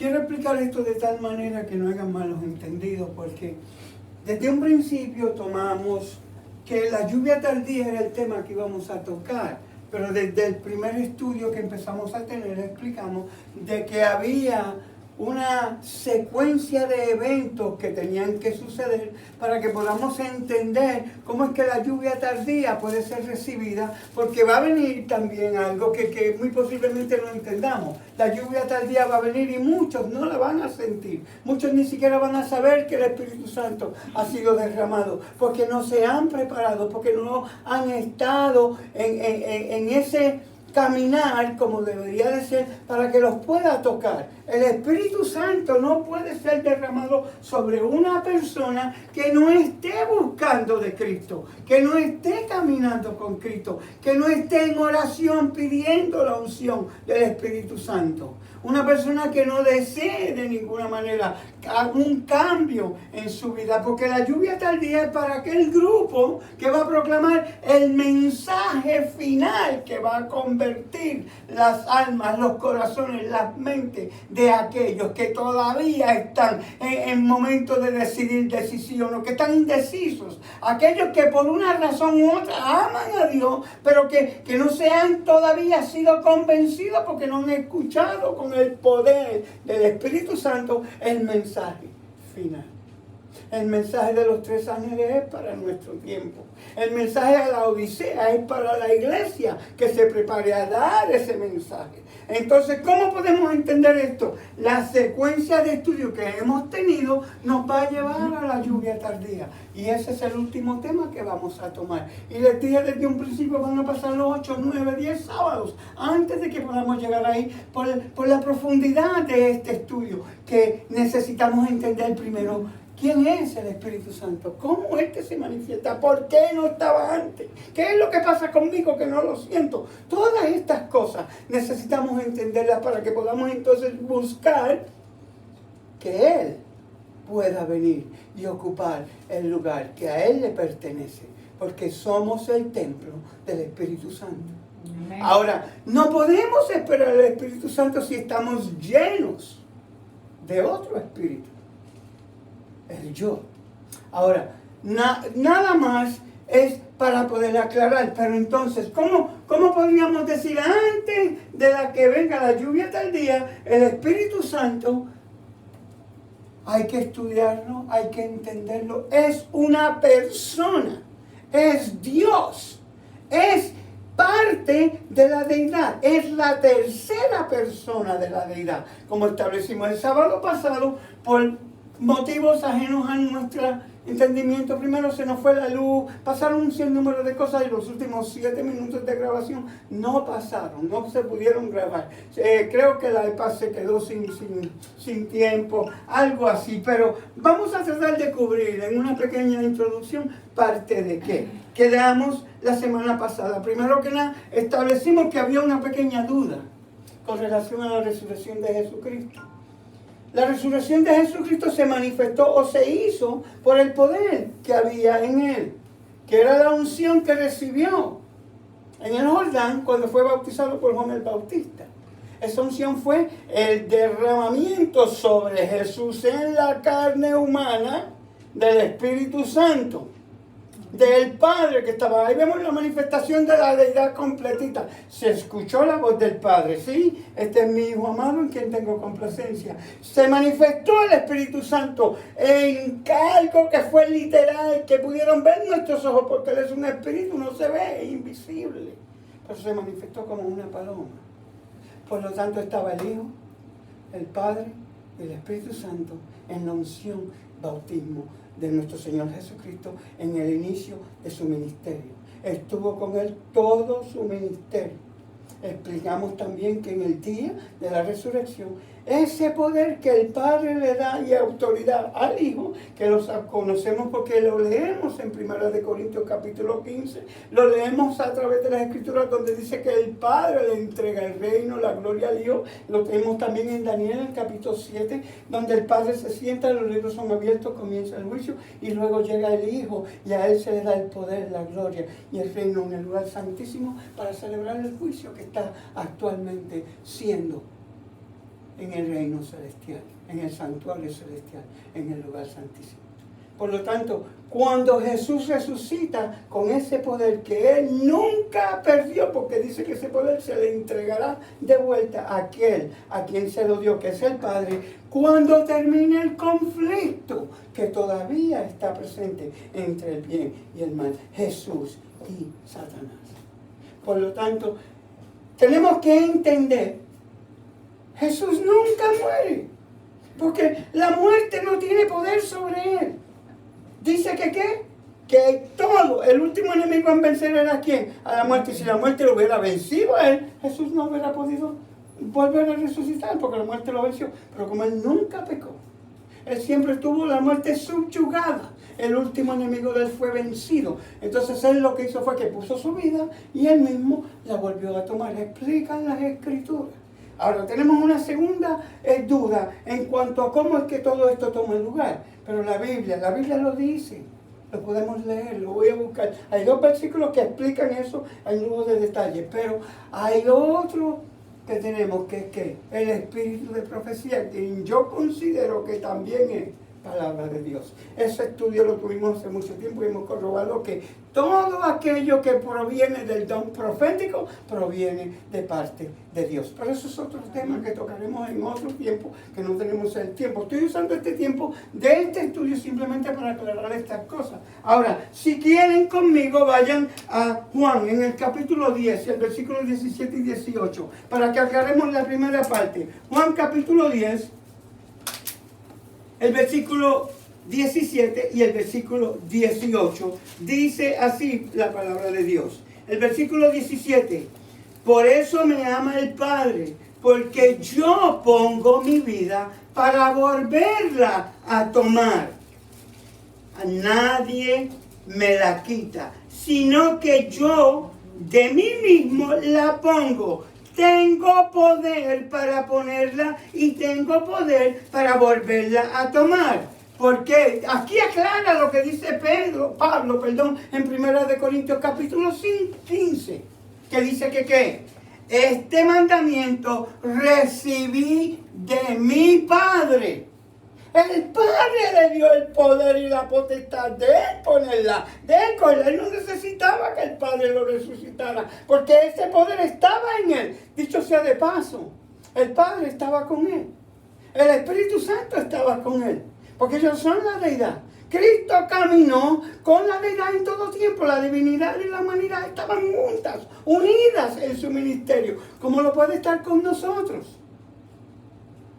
quiero explicar esto de tal manera que no hagan malos entendidos, porque desde un principio tomamos que la lluvia tardía era el tema que íbamos a tocar, pero desde el primer estudio que empezamos a tener explicamos de que había una secuencia de eventos que tenían que suceder para que podamos entender cómo es que la lluvia tardía puede ser recibida, porque va a venir también algo que muy posiblemente no entendamos. La lluvia tardía va a venir y muchos no la van a sentir, muchos ni siquiera van a saber que el Espíritu Santo ha sido derramado, porque no se han preparado, porque no han estado en ese caminar como debería de ser para que los pueda tocar. El Espíritu Santo no puede ser derramado sobre una persona que no esté buscando de Cristo, que no esté caminando con Cristo, que no esté en oración pidiendo la unción del Espíritu Santo. Una persona que no desee de ninguna manera un cambio en su vida, porque la lluvia tardía es para aquel grupo que va a proclamar el mensaje final que va a convertir las almas, los corazones, las mentes de aquellos que todavía están en momento de decidir decisión, o que están indecisos, aquellos que por una razón u otra aman a Dios, pero que no se han todavía sido convencidos porque no han escuchado con el poder del Espíritu Santo el mensaje final. El mensaje de los 3 ángeles es para nuestro tiempo. El mensaje de la Odisea es para la iglesia que se prepare a dar ese mensaje. Entonces, ¿cómo podemos entender esto? La secuencia de estudio que hemos tenido nos va a llevar a la lluvia tardía. Y ese es el último tema que vamos a tomar. Y les dije desde un principio van a pasar los 8, 9, 10 sábados antes de que podamos llegar ahí por la profundidad de este estudio que necesitamos entender primero. ¿Quién es el Espíritu Santo? ¿Cómo es que se manifiesta? ¿Por qué no estaba antes? ¿Qué es lo que pasa conmigo que no lo siento? Todas estas cosas necesitamos entenderlas para que podamos entonces buscar que Él pueda venir y ocupar el lugar que a Él le pertenece, porque somos el templo del Espíritu Santo. Amén. Ahora, no podemos esperar al Espíritu Santo si estamos llenos de otro espíritu. El yo. Ahora, nada más es para poder aclarar, pero entonces, ¿cómo podríamos decir antes de la que venga la lluvia tardía, el Espíritu Santo? Hay que estudiarlo, hay que entenderlo. Es una persona, es Dios, es parte de la deidad, es la tercera persona de la deidad, como establecimos el sábado pasado por motivos ajenos a nuestro entendimiento. Primero se nos fue la luz, pasaron un sinnúmero de cosas y los últimos 7 minutos de grabación no pasaron, no se pudieron grabar. Creo que la iPad se quedó sin tiempo, algo así, pero vamos a tratar de cubrir en una pequeña introducción parte de qué quedamos la semana pasada. Primero que nada, establecimos que había una pequeña duda con relación a la resurrección de Jesucristo. La resurrección de Jesucristo se manifestó o se hizo por el poder que había en Él, que era la unción que recibió en el Jordán cuando fue bautizado por Juan el Bautista. Esa unción fue el derramamiento sobre Jesús en la carne humana del Espíritu Santo, del Padre que estaba ahí. Vemos la manifestación de la deidad completita. Se escuchó la voz del Padre, ¿sí? Este es mi Hijo amado en quien tengo complacencia. Se manifestó el Espíritu Santo en algo que fue literal, que pudieron ver nuestros ojos, porque Él es un espíritu, no se ve, es invisible. Pero se manifestó como una paloma. Por lo tanto estaba el Hijo, el Padre y el Espíritu Santo en la unción, bautismo de nuestro Señor Jesucristo en el inicio de su ministerio. Estuvo con Él todo su ministerio. Explicamos también que en el día de la resurrección, ese poder que el Padre le da y autoridad al Hijo, que los conocemos porque lo leemos en 1 Corintios capítulo 15, lo leemos a través de las Escrituras donde dice que el Padre le entrega el reino, la gloria al Hijo. Lo tenemos también en Daniel, en el capítulo 7, donde el Padre se sienta, los libros son abiertos, comienza el juicio y luego llega el Hijo y a Él se le da el poder, la gloria y el reino en el lugar santísimo para celebrar el juicio que está actualmente siendo en el reino celestial, en el santuario celestial, en el lugar santísimo. Por lo tanto, cuando Jesús resucita con ese poder que Él nunca perdió, porque dice que ese poder se le entregará de vuelta a aquel a quien se lo dio, que es el Padre, cuando termine el conflicto que todavía está presente entre el bien y el mal, Jesús y Satanás. Por lo tanto, tenemos que entender, Jesús nunca muere, porque la muerte no tiene poder sobre Él. Dice que ¿qué? Que todo, el último enemigo en vencer era ¿quién? A la muerte. Si la muerte lo hubiera vencido a Él, Jesús no hubiera podido volver a resucitar, porque la muerte lo venció. Pero como Él nunca pecó, Él siempre tuvo la muerte subyugada. El último enemigo de Él fue vencido. Entonces Él lo que hizo fue que puso su vida y Él mismo la volvió a tomar. Explican las Escrituras. Ahora tenemos una segunda duda en cuanto a cómo es que todo esto toma lugar. Pero la Biblia lo dice. Lo podemos leer, lo voy a buscar. Hay 2 versículos que explican eso en lujo de detalle. Pero hay otro que tenemos, que es que el espíritu de profecía, que yo considero que también es palabra de Dios. Ese estudio lo tuvimos hace mucho tiempo y hemos corroborado que todo aquello que proviene del don profético proviene de parte de Dios. Pero eso es otro tema que tocaremos en otro tiempo, que no tenemos el tiempo. Estoy usando este tiempo de este estudio simplemente para aclarar estas cosas. Ahora, si quieren conmigo, vayan a Juan en el capítulo 10, el versículo 17 y 18, para que aclaremos la primera parte. Juan capítulo 10, el versículo 17 y el versículo 18, dice así la palabra de Dios. El versículo 17, por eso me ama el Padre, porque yo pongo mi vida para volverla a tomar. A nadie me la quita, sino que yo de mí mismo la pongo. Tengo poder para ponerla y tengo poder para volverla a tomar. Porque aquí aclara lo que dice Pablo, en 1 Corintios capítulo 15, que dice que ¿qué? Este mandamiento recibí de mi Padre. El Padre le dio el poder y la potestad de Él ponerla, de Él cogerla. Él no necesitaba que el Padre lo resucitara, porque ese poder estaba en Él. Dicho sea de paso, el Padre estaba con Él. El Espíritu Santo estaba con Él, porque ellos son la deidad. Cristo caminó con la deidad en todo tiempo. La divinidad y la humanidad estaban juntas, unidas en su ministerio, como lo puede estar con nosotros.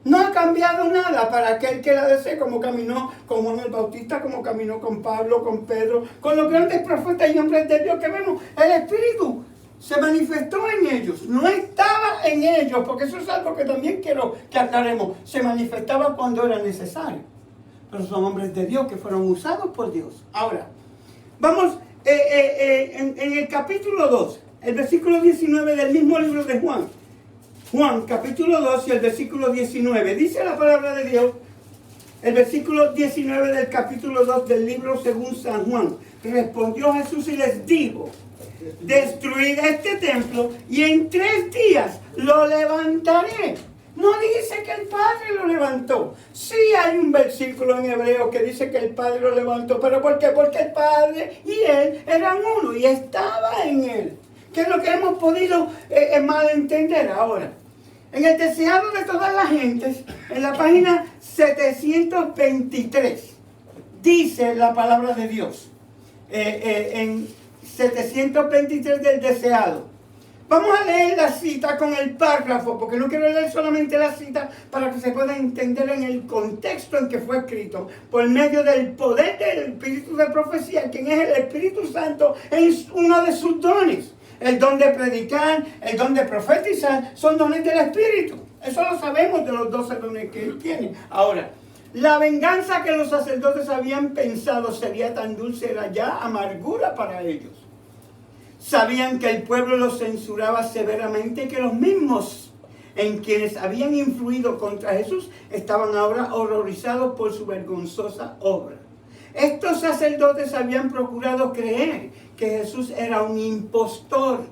No ha cambiado nada para aquel que la desee, como caminó con Juan el Bautista, como caminó con Pablo, con Pedro, con los grandes profetas y hombres de Dios que vemos. El Espíritu se manifestó en ellos, no estaba en ellos, porque eso es algo que también quiero que aclaremos. Se manifestaba cuando era necesario, pero son hombres de Dios que fueron usados por Dios. Ahora, vamos en el capítulo 2, el versículo 19 del mismo libro de Juan. Juan capítulo 2 y el versículo 19. Dice la palabra de Dios, el versículo 19 del capítulo 2 del libro según San Juan. Respondió Jesús y les dijo, destruid este templo y en 3 días lo levantaré. No dice que el Padre lo levantó. Sí hay un versículo en hebreo que dice que el Padre lo levantó. ¿Pero por qué? Porque el Padre y Él eran uno y estaba en Él. ¿Qué es lo que hemos podido malentender ahora? En el deseado de todas las gentes, en la página 723, dice la palabra de Dios. En 723 del deseado. Vamos a leer la cita con el párrafo, porque no quiero leer solamente la cita para que se pueda entender en el contexto en que fue escrito, por medio del poder del Espíritu de profecía, quien es el Espíritu Santo, es uno de sus dones. El don de predicar, el don de profetizar, son dones del Espíritu. Eso lo sabemos de los 12 dones que Él tiene. Ahora, la venganza que los sacerdotes habían pensado sería tan dulce, era ya amargura para ellos. Sabían que el pueblo los censuraba severamente y que los mismos en quienes habían influido contra Jesús estaban ahora horrorizados por su vergonzosa obra. Estos sacerdotes habían procurado creer que Jesús era un impostor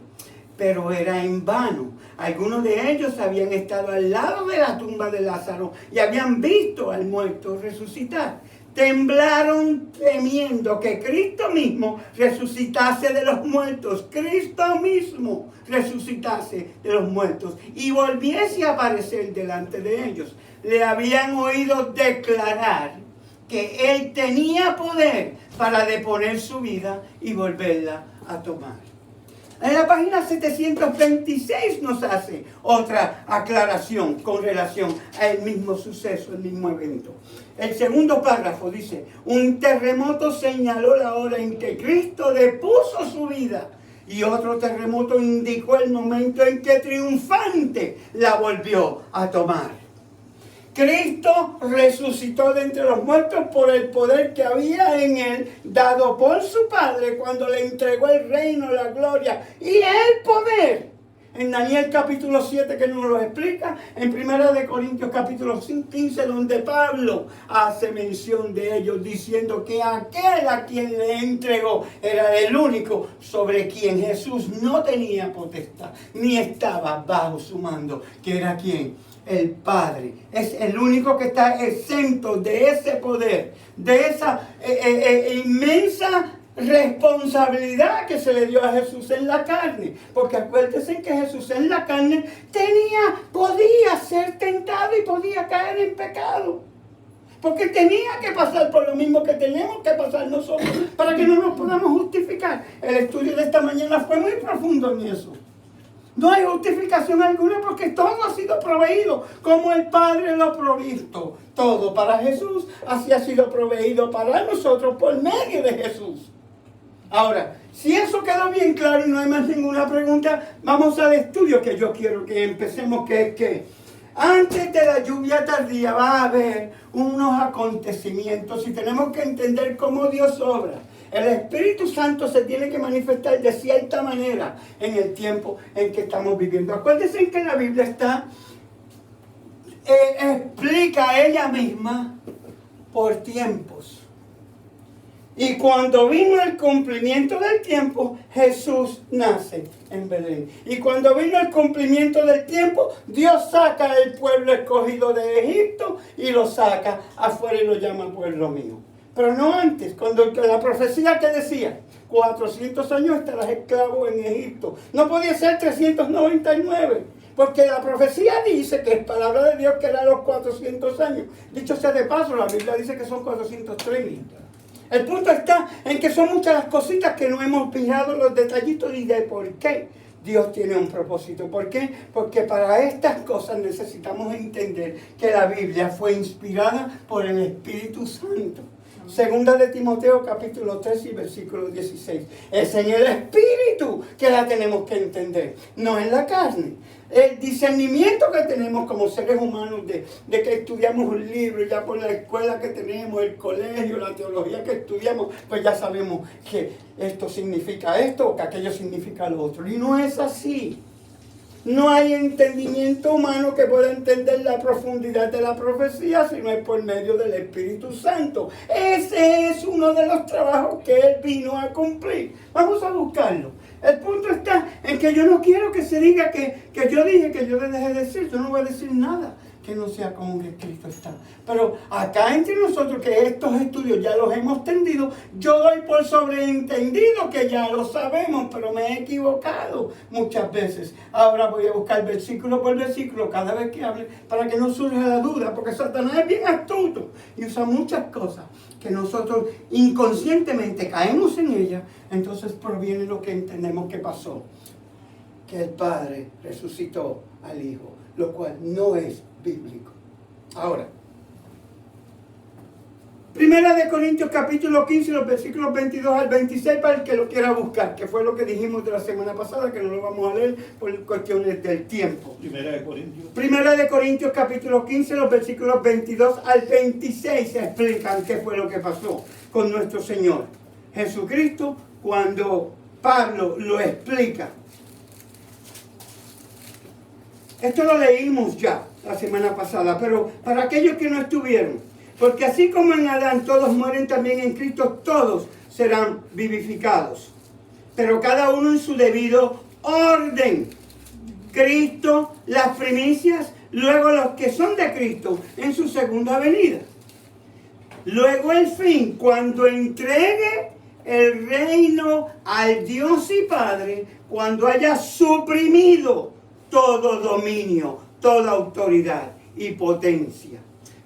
pero era en vano. Algunos de ellos habían estado al lado de la tumba de Lázaro y habían visto al muerto resucitar. Temblaron temiendo que Cristo mismo resucitase de los muertos. Cristo mismo resucitase de los muertos y volviese a aparecer delante de ellos. Le habían oído declarar que Él tenía poder para deponer su vida y volverla a tomar. En la página 726 nos hace otra aclaración con relación al mismo suceso, el mismo evento. El segundo párrafo dice: un terremoto señaló la hora en que Cristo depuso su vida y otro terremoto indicó el momento en que triunfante la volvió a tomar. Cristo resucitó de entre los muertos por el poder que había en Él, dado por su Padre cuando le entregó el reino, la gloria y el poder. En Daniel capítulo 7 que nos lo explica, en 1 Corintios capítulo 15 donde Pablo hace mención de ellos diciendo que aquel a quien le entregó era el único sobre quien Jesús no tenía potestad ni estaba bajo su mando, que era quien el Padre. Es el único que está exento de ese poder, de esa inmensa responsabilidad que se le dio a Jesús en la carne. Porque acuérdense que Jesús en la carne podía ser tentado y podía caer en pecado. Porque tenía que pasar por lo mismo que tenemos que pasar nosotros para que no nos podamos justificar. El estudio de esta mañana fue muy profundo en eso. No hay justificación alguna porque todo ha sido proveído como el Padre lo ha provisto. Todo para Jesús, así ha sido proveído para nosotros por medio de Jesús. Ahora, si eso quedó bien claro y no hay más ninguna pregunta, vamos al estudio que yo quiero que empecemos, que es que antes de la lluvia tardía va a haber unos acontecimientos y tenemos que entender cómo Dios obra. El Espíritu Santo se tiene que manifestar de cierta manera en el tiempo en que estamos viviendo. Acuérdense que la Biblia explica ella misma por tiempos. Y cuando vino el cumplimiento del tiempo, Jesús nace en Belén. Y cuando vino el cumplimiento del tiempo, Dios saca al pueblo escogido de Egipto y lo saca afuera y lo llama pueblo mío. Pero no antes, cuando la profecía que decía, 400 años estarás esclavo en Egipto. No podía ser 399, porque la profecía dice que es palabra de Dios que era los 400 años. Dicho sea de paso, la Biblia dice que son 430. El punto está en que son muchas las cositas que no hemos fijado los detallitos y de por qué Dios tiene un propósito. ¿Por qué? Porque para estas cosas necesitamos entender que la Biblia fue inspirada por el Espíritu Santo. Segunda de Timoteo capítulo 3 y versículo 16. Es en el Espíritu que la tenemos que entender, no en la carne. El discernimiento que tenemos como seres humanos de que estudiamos un libro, ya por la escuela que tenemos, el colegio, la teología que estudiamos, pues ya sabemos que esto significa esto o que aquello significa lo otro. Y no es así. No hay entendimiento humano que pueda entender la profundidad de la profecía si no es por medio del Espíritu Santo. Ese es uno de los trabajos que Él vino a cumplir. Vamos a buscarlo. El punto está en que yo no quiero que se diga que yo dije, que yo le dejé de decir. Yo no voy a decir nada que no sea como que Cristo está. Pero acá entre nosotros, que estos estudios ya los hemos tendido, yo doy por sobreentendido que ya lo sabemos, pero me he equivocado muchas veces. Ahora voy a buscar versículo por versículo cada vez que hable para que no surja la duda, porque Satanás es bien astuto y usa muchas cosas que nosotros inconscientemente caemos en ellas. Entonces proviene lo que entendemos que pasó, que el Padre resucitó al Hijo, lo cual no es bíblico. Ahora, 1 Corintios capítulo 15, los versículos 22 al 26, para el que lo quiera buscar, que fue lo que dijimos de la semana pasada, que no lo vamos a leer por cuestiones del tiempo. 1 Corintios capítulo 15, los versículos 22 al 26 explican qué fue lo que pasó con nuestro Señor Jesucristo cuando Pablo lo explica. Esto lo leímos ya la semana pasada, pero para aquellos que no estuvieron, porque así como en Adán todos mueren, también en Cristo todos serán vivificados, pero cada uno en su debido orden. Cristo, las primicias, luego los que son de Cristo en su segunda venida. Luego el fin, cuando entregue el reino al Dios y Padre, cuando haya suprimido todo dominio, toda autoridad y potencia.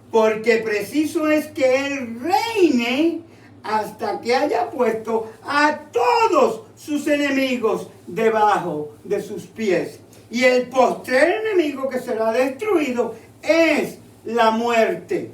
Porque preciso es que Él reine hasta que haya puesto a todos sus enemigos debajo de sus pies. Y el postrer enemigo que será destruido es la muerte.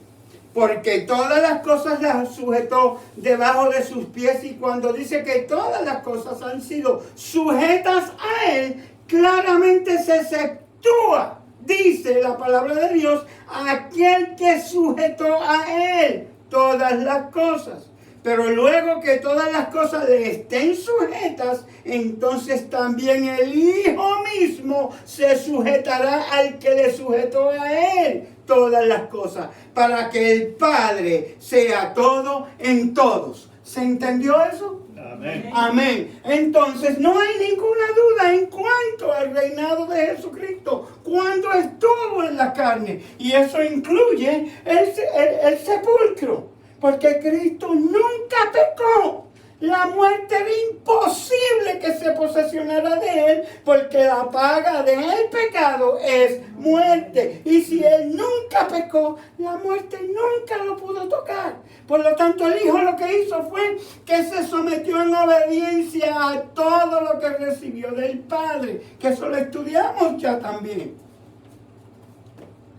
Porque todas las cosas las sujetó debajo de sus pies. Y cuando dice que todas las cosas han sido sujetas a Él, claramente se exceptúa, dice la palabra de Dios, aquel que sujetó a Él todas las cosas. Pero luego que todas las cosas le estén sujetas, entonces también el Hijo mismo se sujetará al que le sujetó a Él todas las cosas, para que el Padre sea todo en todos. ¿Se entendió eso? Amén. Amén. Entonces no hay ninguna duda en cuanto al reinado de Jesucristo, cuando estuvo en la carne. Y eso incluye el sepulcro. Porque Cristo nunca pecó. La muerte era imposible que se posesionara de Él, porque la paga del pecado es muerte. Y si Él nunca pecó, la muerte nunca lo pudo tocar. Por lo tanto, el Hijo lo que hizo fue que se sometió en obediencia a todo lo que recibió del Padre. Que eso lo estudiamos ya también.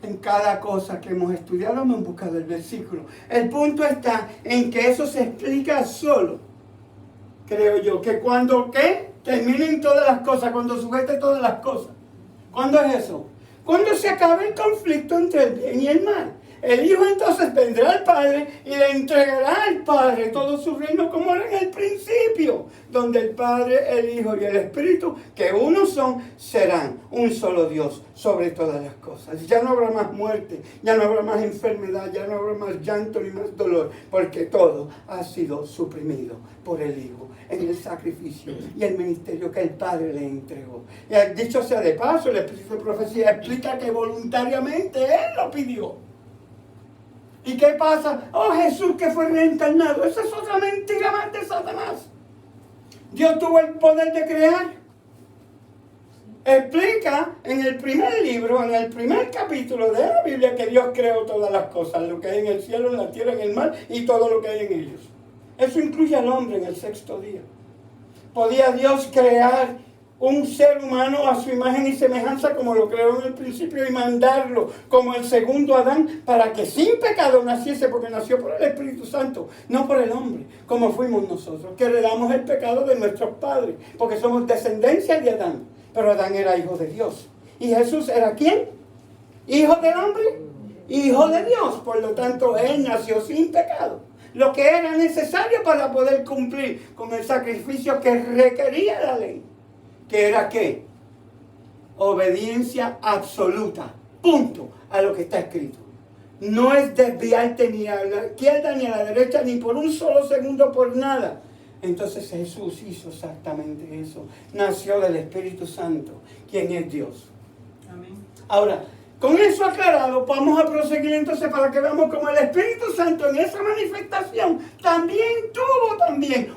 En cada cosa que hemos estudiado hemos buscado el versículo. El punto está en que eso se explica solo, creo yo, que cuando terminen todas las cosas, cuando sujete todas las cosas. ¿Cuándo es eso? Cuando se acabe el conflicto entre el bien y el mal. El Hijo entonces vendrá al Padre y le entregará al Padre todo su reino como era en el principio, donde el Padre, el Hijo y el Espíritu, que uno son, serán un solo Dios sobre todas las cosas. Ya no habrá más muerte, ya no habrá más enfermedad, ya no habrá más llanto ni más dolor, porque todo ha sido suprimido por el Hijo en el sacrificio y el ministerio que el Padre le entregó. Y dicho sea de paso, el Espíritu de Profecía explica que voluntariamente Él lo pidió. ¿Y qué pasa? Oh, Jesús que fue reencarnado. Esa es otra mentira más de Satanás. Dios tuvo el poder de crear. Explica en el primer libro, en el primer capítulo de la Biblia, que Dios creó todas las cosas, lo que hay en el cielo, en la tierra, en el mar y todo lo que hay en ellos. Eso incluye al hombre en el sexto día. ¿Podía Dios crear un ser humano a su imagen y semejanza como lo creó en el principio y mandarlo como el segundo Adán para que sin pecado naciese, porque nació por el Espíritu Santo, no por el hombre, como fuimos nosotros, que heredamos el pecado de nuestros padres, porque somos descendencia de Adán, pero Adán era hijo de Dios. ¿Y Jesús era quién? ¿Hijo del hombre? Hijo de Dios, por lo tanto Él nació sin pecado. Lo que era necesario para poder cumplir con el sacrificio que requería la ley. ¿Que era qué? Obediencia absoluta. Punto. A lo que está escrito. No es desviarte ni a la izquierda ni a la derecha ni por un solo segundo por nada. Entonces Jesús hizo exactamente eso. Nació del Espíritu Santo, quien es Dios. Amén. Ahora, con eso aclarado, vamos a proseguir entonces para que veamos cómo el Espíritu Santo en esa manifestación también tuvo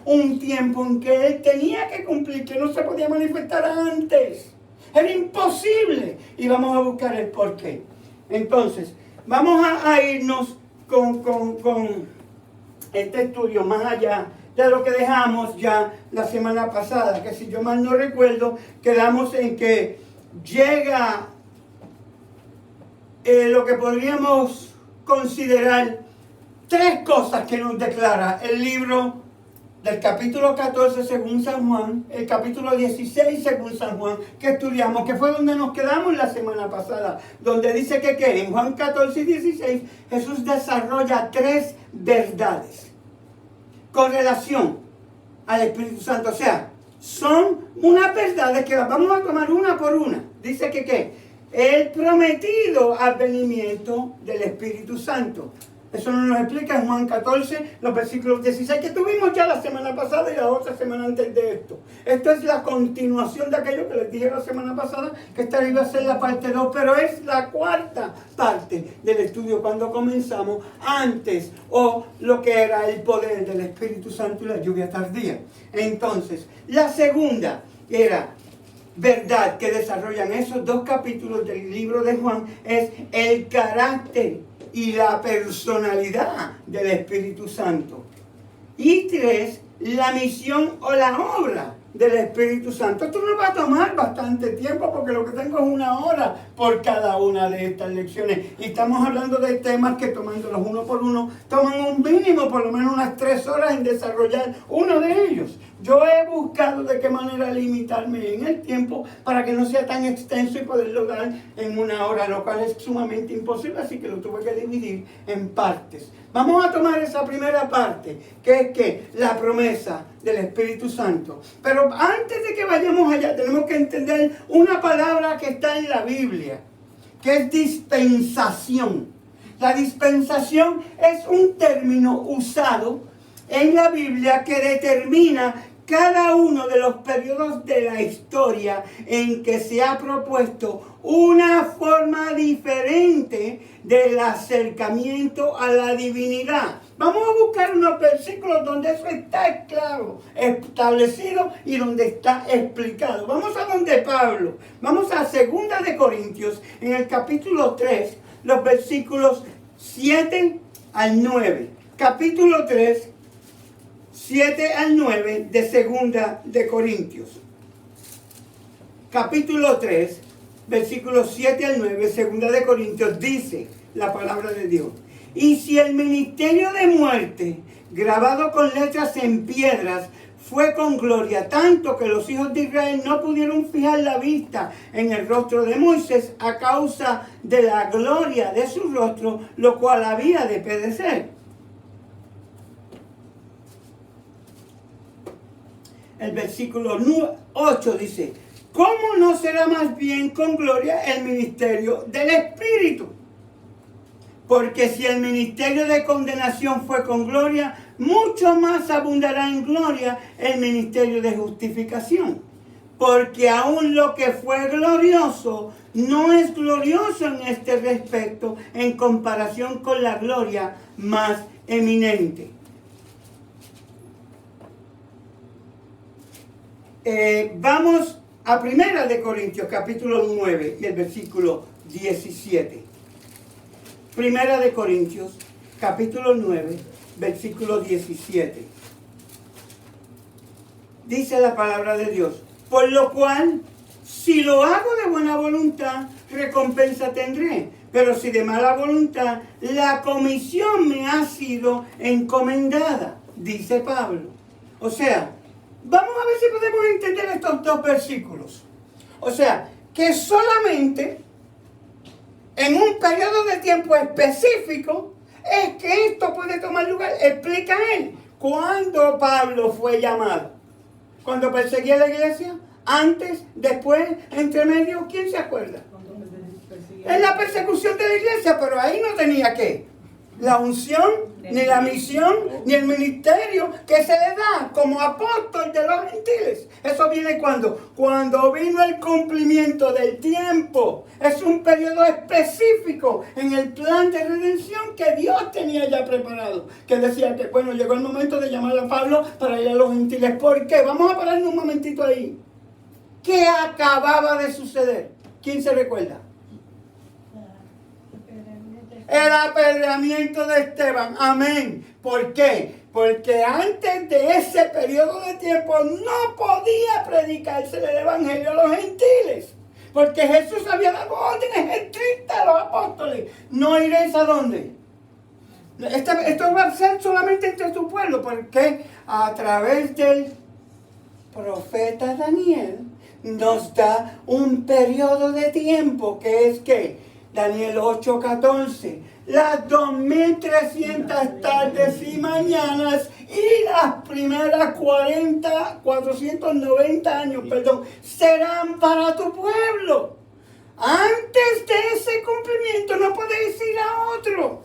un tiempo en que Él tenía que cumplir, que no se podía manifestar antes. Era imposible. Y vamos a buscar el porqué. Entonces, vamos a irnos con este estudio más allá de lo que dejamos ya la semana pasada, que si yo mal no recuerdo, quedamos en que llega lo que podríamos considerar tres cosas que nos declara el libro del capítulo 14 según San Juan, el capítulo 16 según San Juan, que estudiamos, que fue donde nos quedamos la semana pasada, donde dice que en Juan 14 y 16 Jesús desarrolla tres verdades con relación al Espíritu Santo. O sea, son unas verdades que las vamos a tomar una por una. Dice que el prometido advenimiento del Espíritu Santo. Eso nos explica en Juan 14, los versículos 16, que tuvimos ya la semana pasada y la otra semana antes de esto. Esto es la continuación de aquello que les dije la semana pasada, que esta iba a ser la parte 2, pero es la cuarta parte del estudio cuando comenzamos antes, o lo que era el poder del Espíritu Santo y la lluvia tardía. Entonces, la segunda era verdad que desarrollan esos dos capítulos del libro de Juan, es el carácter y la personalidad del Espíritu Santo. Y 3, la misión o la obra del Espíritu Santo. Esto nos va a tomar bastante tiempo porque lo que tengo es 1 hora por cada una de estas lecciones. Y estamos hablando de temas que tomándolos uno por uno, toman un mínimo, por lo menos unas 3 horas en desarrollar uno de ellos. Yo he buscado de qué manera limitarme en el tiempo para que no sea tan extenso y poderlo dar en 1 hora, lo cual es sumamente imposible, así que lo tuve que dividir en partes. Vamos a tomar esa primera parte, que es que la promesa del Espíritu Santo. Pero antes de que vayamos allá, tenemos que entender una palabra que está en la Biblia, que es dispensación. La dispensación es un término usado en la Biblia que determina cada uno de los periodos de la historia en que se ha propuesto una forma diferente del acercamiento a la divinidad. Vamos a buscar unos versículos donde eso está claro, establecido y donde está explicado. Vamos a donde Pablo. Vamos a 2 de Corintios, en el capítulo 3, los versículos 7 al 9. Capítulo 3, 7 al 9 de 2 de Corintios. Capítulo 3, versículos 7 al 9, 2 de Corintios, dice la palabra de Dios. Y si el ministerio de muerte, grabado con letras en piedras, fue con gloria, tanto que los hijos de Israel no pudieron fijar la vista en el rostro de Moisés a causa de la gloria de su rostro, lo cual había de perecer. El versículo 8 dice, ¿cómo no será más bien con gloria el ministerio del Espíritu? Porque si el ministerio de condenación fue con gloria, mucho más abundará en gloria el ministerio de justificación. Porque aún lo que fue glorioso no es glorioso en este respecto en comparación con la gloria más eminente. Vamos a 1 de Corintios, capítulo 9 y el versículo 17. 1 de Corintios, capítulo 9, versículo 17. Dice la palabra de Dios, por lo cual, si lo hago de buena voluntad, recompensa tendré. Pero si de mala voluntad, la comisión me ha sido encomendada, dice Pablo. O sea, vamos a ver si podemos entender estos dos versículos. O sea, que solamente en un periodo de tiempo específico es que esto puede tomar lugar. Explica él. ¿Cuándo Pablo fue llamado? ¿Cuando perseguía la iglesia? ¿Antes? ¿Después? ¿Entre medio? ¿Quién se acuerda? En la persecución de la iglesia, pero ahí no tenía ¿qué? La unción, ni la misión, ni el ministerio que se le da como apóstol de los gentiles. Eso viene cuando vino el cumplimiento del tiempo. Es un periodo específico en el plan de redención que Dios tenía ya preparado. Que decía que, bueno, llegó el momento de llamar a Pablo para ir a los gentiles. ¿Por qué? Vamos a pararnos un momentito ahí. ¿Qué acababa de suceder? ¿Quién se recuerda? El apedreamiento de Esteban. Amén. ¿Por qué? Porque antes de ese periodo de tiempo no podía predicarse el evangelio a los gentiles. Porque Jesús había dado órdenes estrictas a los apóstoles. No iréis a dónde. Esto va a ser solamente entre tu pueblo. Porque a través del profeta Daniel nos da un periodo de tiempo que es que Daniel 8:14, las 2300 tardes y mañanas y las primeras 490 años, serán para tu pueblo. Antes de ese cumplimiento no puedes ir a otro.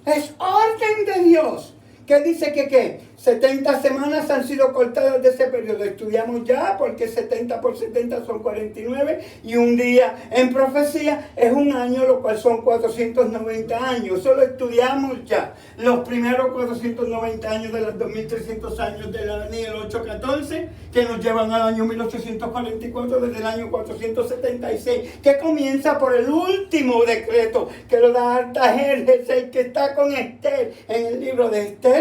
Es orden de Dios. ¿Qué dice que qué? 70 semanas han sido cortadas de ese periodo. Estudiamos ya porque 70 por 70 son 49 y un día en profecía es un año, lo cual son 490 años. Eso lo estudiamos ya. Los primeros 490 años de los 2300 años de Daniel 8:14 que nos llevan al año 1844 desde el año 476 que comienza por el último decreto que lo da Artajerjes, el que está con Esther en el libro de Esther.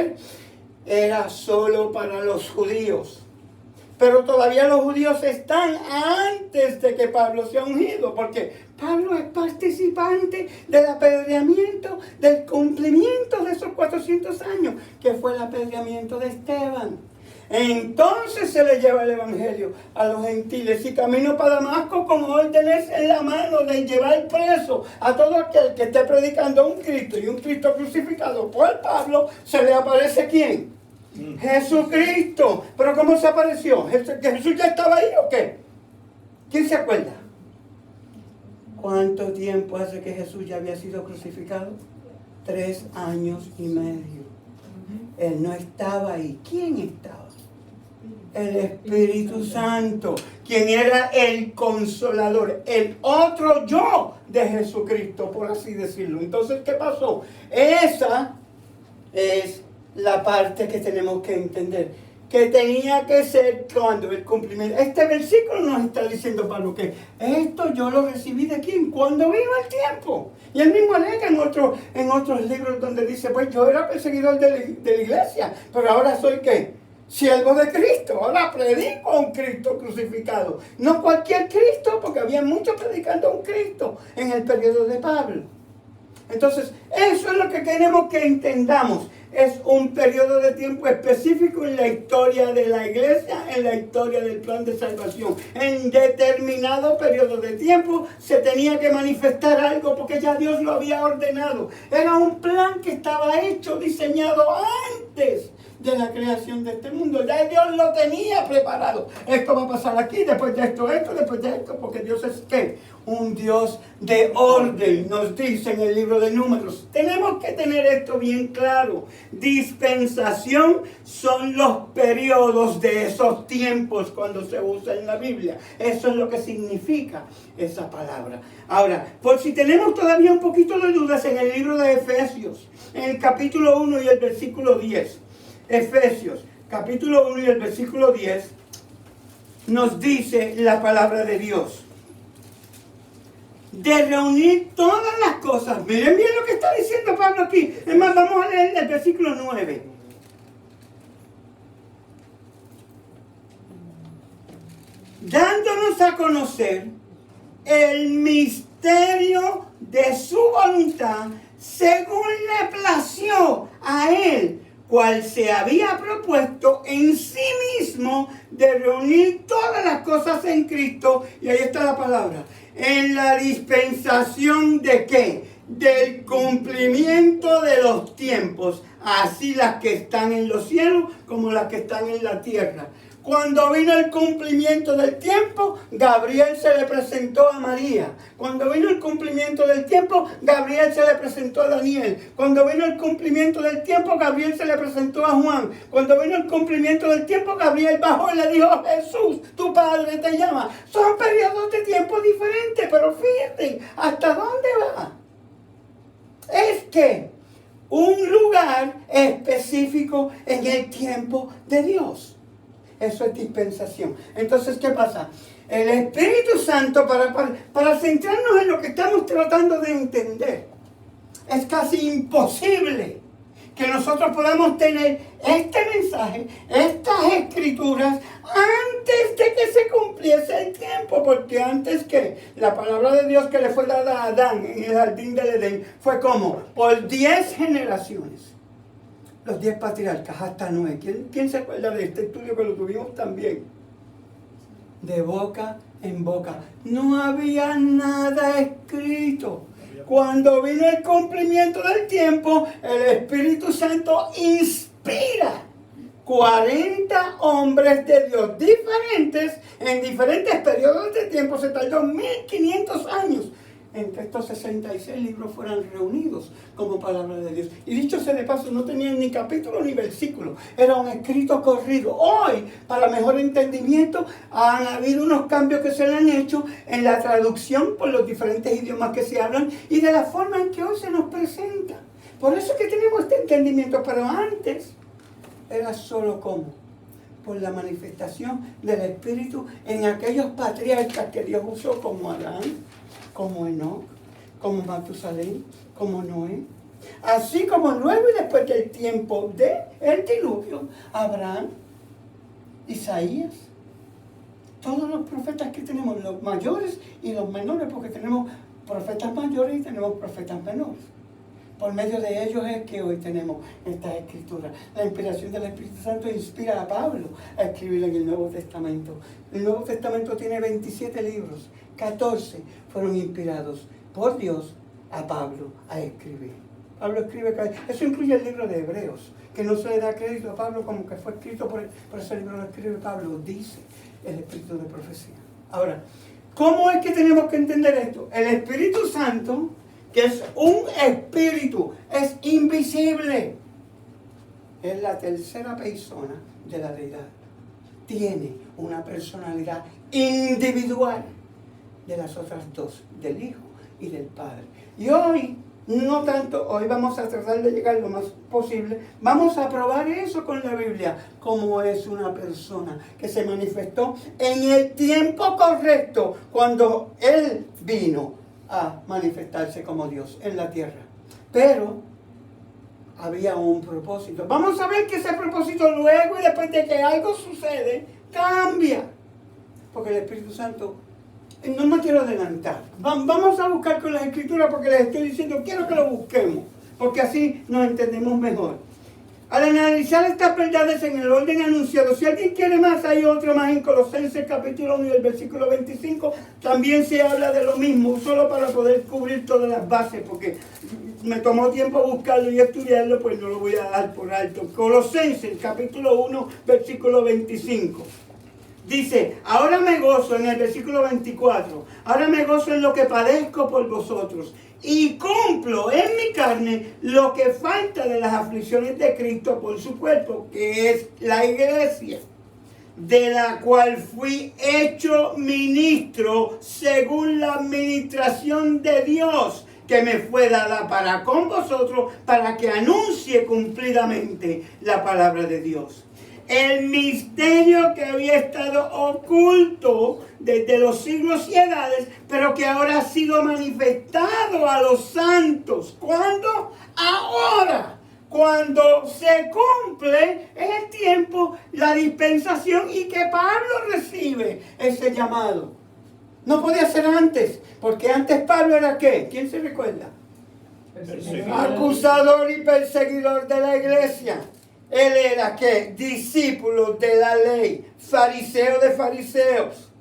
Era solo para los judíos. Pero todavía los judíos están antes de que Pablo sea ungido, porque Pablo es participante del apedreamiento, del cumplimiento de esos 400 años, que fue el apedreamiento de Esteban. Entonces se le lleva el evangelio a los gentiles y camino para Damasco con órdenes en la mano de llevar preso a todo aquel que esté predicando un Cristo y un Cristo crucificado por Pablo. Se le aparece ¿quién? Jesucristo. ¿Pero cómo se apareció? ¿Jesús ya estaba ahí o qué? ¿Quién se acuerda? ¿Cuánto tiempo hace que Jesús ya había sido crucificado? 3 años y medio. Él no estaba ahí. ¿Quién estaba? El Espíritu Santo, quien era el consolador, el otro yo de Jesucristo, por así decirlo. Entonces, ¿qué pasó? Esa es la parte que tenemos que entender, que tenía que ser cuando el cumplimiento. Este versículo nos está diciendo Pablo que esto yo lo recibí de quién, cuando vino el tiempo. Y él mismo alega en otros libros donde dice, pues yo era perseguidor de la iglesia, pero ahora soy ¿qué? Siervo de Cristo. Ahora predico a un Cristo crucificado. No cualquier Cristo, porque había muchos predicando a un Cristo en el periodo de Pablo. Entonces, eso es lo que queremos que entendamos. Es un periodo de tiempo específico en la historia de la iglesia, en la historia del plan de salvación. En determinado periodo de tiempo se tenía que manifestar algo porque ya Dios lo había ordenado. Era un plan que estaba hecho, diseñado antes de la creación de este mundo. Ya Dios lo tenía preparado. Esto va a pasar aquí, después de esto, después de esto, porque Dios es ¿qué? Un Dios de orden, nos dice en el libro de Números. Tenemos que tener esto bien claro. Dispensación son los periodos de esos tiempos cuando se usa en la Biblia. Eso es lo que significa esa palabra. Ahora, por si tenemos todavía un poquito de dudas, en el libro de Efesios, en el capítulo 1 y el versículo 10, Efesios, capítulo 1 y el versículo 10, nos dice la palabra de Dios. De reunir todas las cosas. Miren bien lo que está diciendo Pablo aquí. Es más, vamos a leer el versículo 9. Dándonos a conocer el misterio de su voluntad, según le plació a él, cual se había propuesto en sí mismo de reunir todas las cosas en Cristo. Y ahí está la palabra. En la dispensación de ¿qué? Del cumplimiento de los tiempos, así las que están en los cielos como las que están en la tierra. Cuando vino el cumplimiento del tiempo, Gabriel se le presentó a María. Cuando vino el cumplimiento del tiempo, Gabriel se le presentó a Daniel. Cuando vino el cumplimiento del tiempo, Gabriel se le presentó a Juan. Cuando vino el cumplimiento del tiempo, Gabriel bajó y le dijo, Jesús, tu padre te llama. Son periodos de tiempo diferentes, pero fíjate, ¿hasta dónde va? Es que un lugar específico en el tiempo de Dios. Eso es dispensación. Entonces, ¿qué pasa? El Espíritu Santo, para centrarnos en lo que estamos tratando de entender, es casi imposible que nosotros podamos tener este mensaje, estas escrituras, antes de que se cumpliese el tiempo. Porque antes que la palabra de Dios que le fue dada a Adán en el jardín del Edén, fue como por 10 generaciones. Los 10 patriarcas hasta Noé. ¿Quién se acuerda de este estudio que lo tuvimos también? De boca en boca. No había nada escrito. Cuando vino el cumplimiento del tiempo, el Espíritu Santo inspira 40 hombres de Dios diferentes, en diferentes periodos de tiempo. Se tardó 1500 años en que estos 66 libros fueran reunidos como palabra de Dios. Y dicho sea de paso, no tenían ni capítulo ni versículo, era un escrito corrido. Hoy, para mejor entendimiento, han habido unos cambios que se le han hecho en la traducción por los diferentes idiomas que se hablan y de la forma en que hoy se nos presenta. Por eso es que tenemos este entendimiento, pero antes era solo como por la manifestación del Espíritu en aquellos patriarcas que Dios usó, como Adán, como Enoc, como Matusalén, como Noé. Así como luego y después del tiempo del diluvio, Abraham, Isaías, todos los profetas que tenemos, los mayores y los menores, porque tenemos profetas mayores y tenemos profetas menores. Por medio de ellos es que hoy tenemos esta escritura. La inspiración del Espíritu Santo inspira a Pablo a escribir en el Nuevo Testamento. El Nuevo Testamento tiene 27 libros, 14 fueron inspirados por Dios a Pablo a escribir. Pablo escribe, eso incluye el libro de Hebreos, que no se le da crédito a Pablo como que fue escrito por ese libro, lo escribe Pablo, dice el Espíritu de profecía. Ahora, ¿cómo es que tenemos que entender esto? El Espíritu Santo, que es un espíritu, es invisible. Es la tercera persona de la deidad. Tiene una personalidad individual de las otras dos, del Hijo y del Padre. Y hoy, no tanto, hoy vamos a tratar de llegar lo más posible, vamos a probar eso con la Biblia, como es una persona que se manifestó en el tiempo correcto, cuando Él vino a manifestarse como Dios en la tierra. Pero había un propósito. Vamos a ver que ese propósito luego y después de que algo sucede, cambia. Porque el Espíritu Santo, no me quiero adelantar. Vamos a buscar con las Escrituras porque les estoy diciendo, quiero que lo busquemos, porque así nos entendemos mejor. Al analizar estas verdades en el orden anunciado, si alguien quiere más, hay otro más en Colosenses capítulo 1 y el versículo 25, también se habla de lo mismo, solo para poder cubrir todas las bases, porque me tomó tiempo buscarlo y estudiarlo, pues no lo voy a dar por alto. Colosenses capítulo 1, versículo 25. Dice, ahora me gozo, en el versículo 24, ahora me gozo en lo que padezco por vosotros y cumplo en mi carne lo que falta de las aflicciones de Cristo por su cuerpo, que es la iglesia, de la cual fui hecho ministro según la administración de Dios, que me fue dada para con vosotros, para que anuncie cumplidamente la palabra de Dios. El misterio que había estado oculto desde los siglos y edades, pero que ahora ha sido manifestado a los santos. ¿Cuándo? Ahora, cuando se cumple el tiempo, la dispensación y que Pablo recibe ese llamado. No podía ser antes, porque antes Pablo era ¿qué? ¿Quién se recuerda? Acusador y perseguidor de la iglesia. Él era ¿qué? Discípulo de la ley, fariseo de fariseos,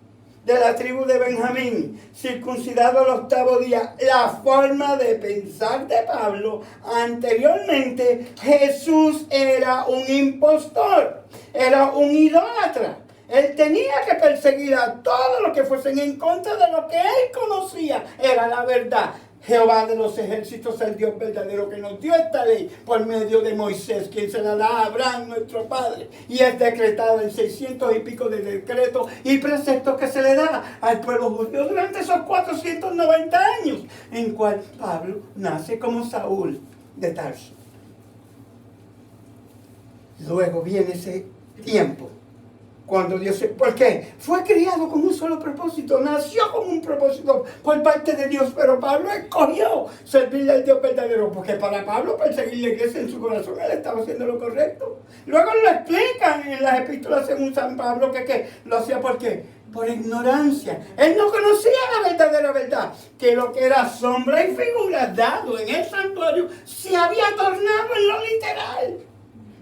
de la tribu de Benjamín, circuncidado al 8º día. La forma de pensar de Pablo anteriormente, Jesús era un impostor, era un idólatra. Él tenía que perseguir a todos los que fuesen en contra de lo que él conocía era la verdad. Jehová de los ejércitos, el Dios verdadero que nos dio esta ley por medio de Moisés, quien se la da a Abraham, nuestro padre, y es decretada en 600 y pico de decretos y preceptos que se le da al pueblo judío durante esos 490 años, en cual Pablo nace como Saúl de Tarso. Luego viene ese tiempo cuando Dios ¿por qué? Fue criado con un solo propósito, nació con un propósito por parte de Dios, pero Pablo escogió servirle al Dios verdadero, porque para Pablo perseguir la iglesia en su corazón, él estaba haciendo lo correcto. Luego lo explican en las epístolas según San Pablo, que lo hacía ¿por qué? Por ignorancia. Él no conocía la verdadera verdad, que lo que era sombra y figura dado en el santuario se había tornado en lo literal.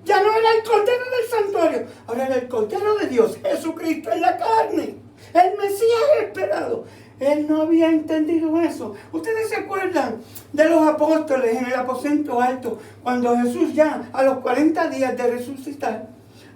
Ya no era el Cordero del Santuario, ahora era el Cordero de Dios, Jesucristo en la carne, el Mesías esperado. Él no había entendido eso. Ustedes se acuerdan de los apóstoles en el aposento alto, cuando Jesús ya a los 40 días de resucitar,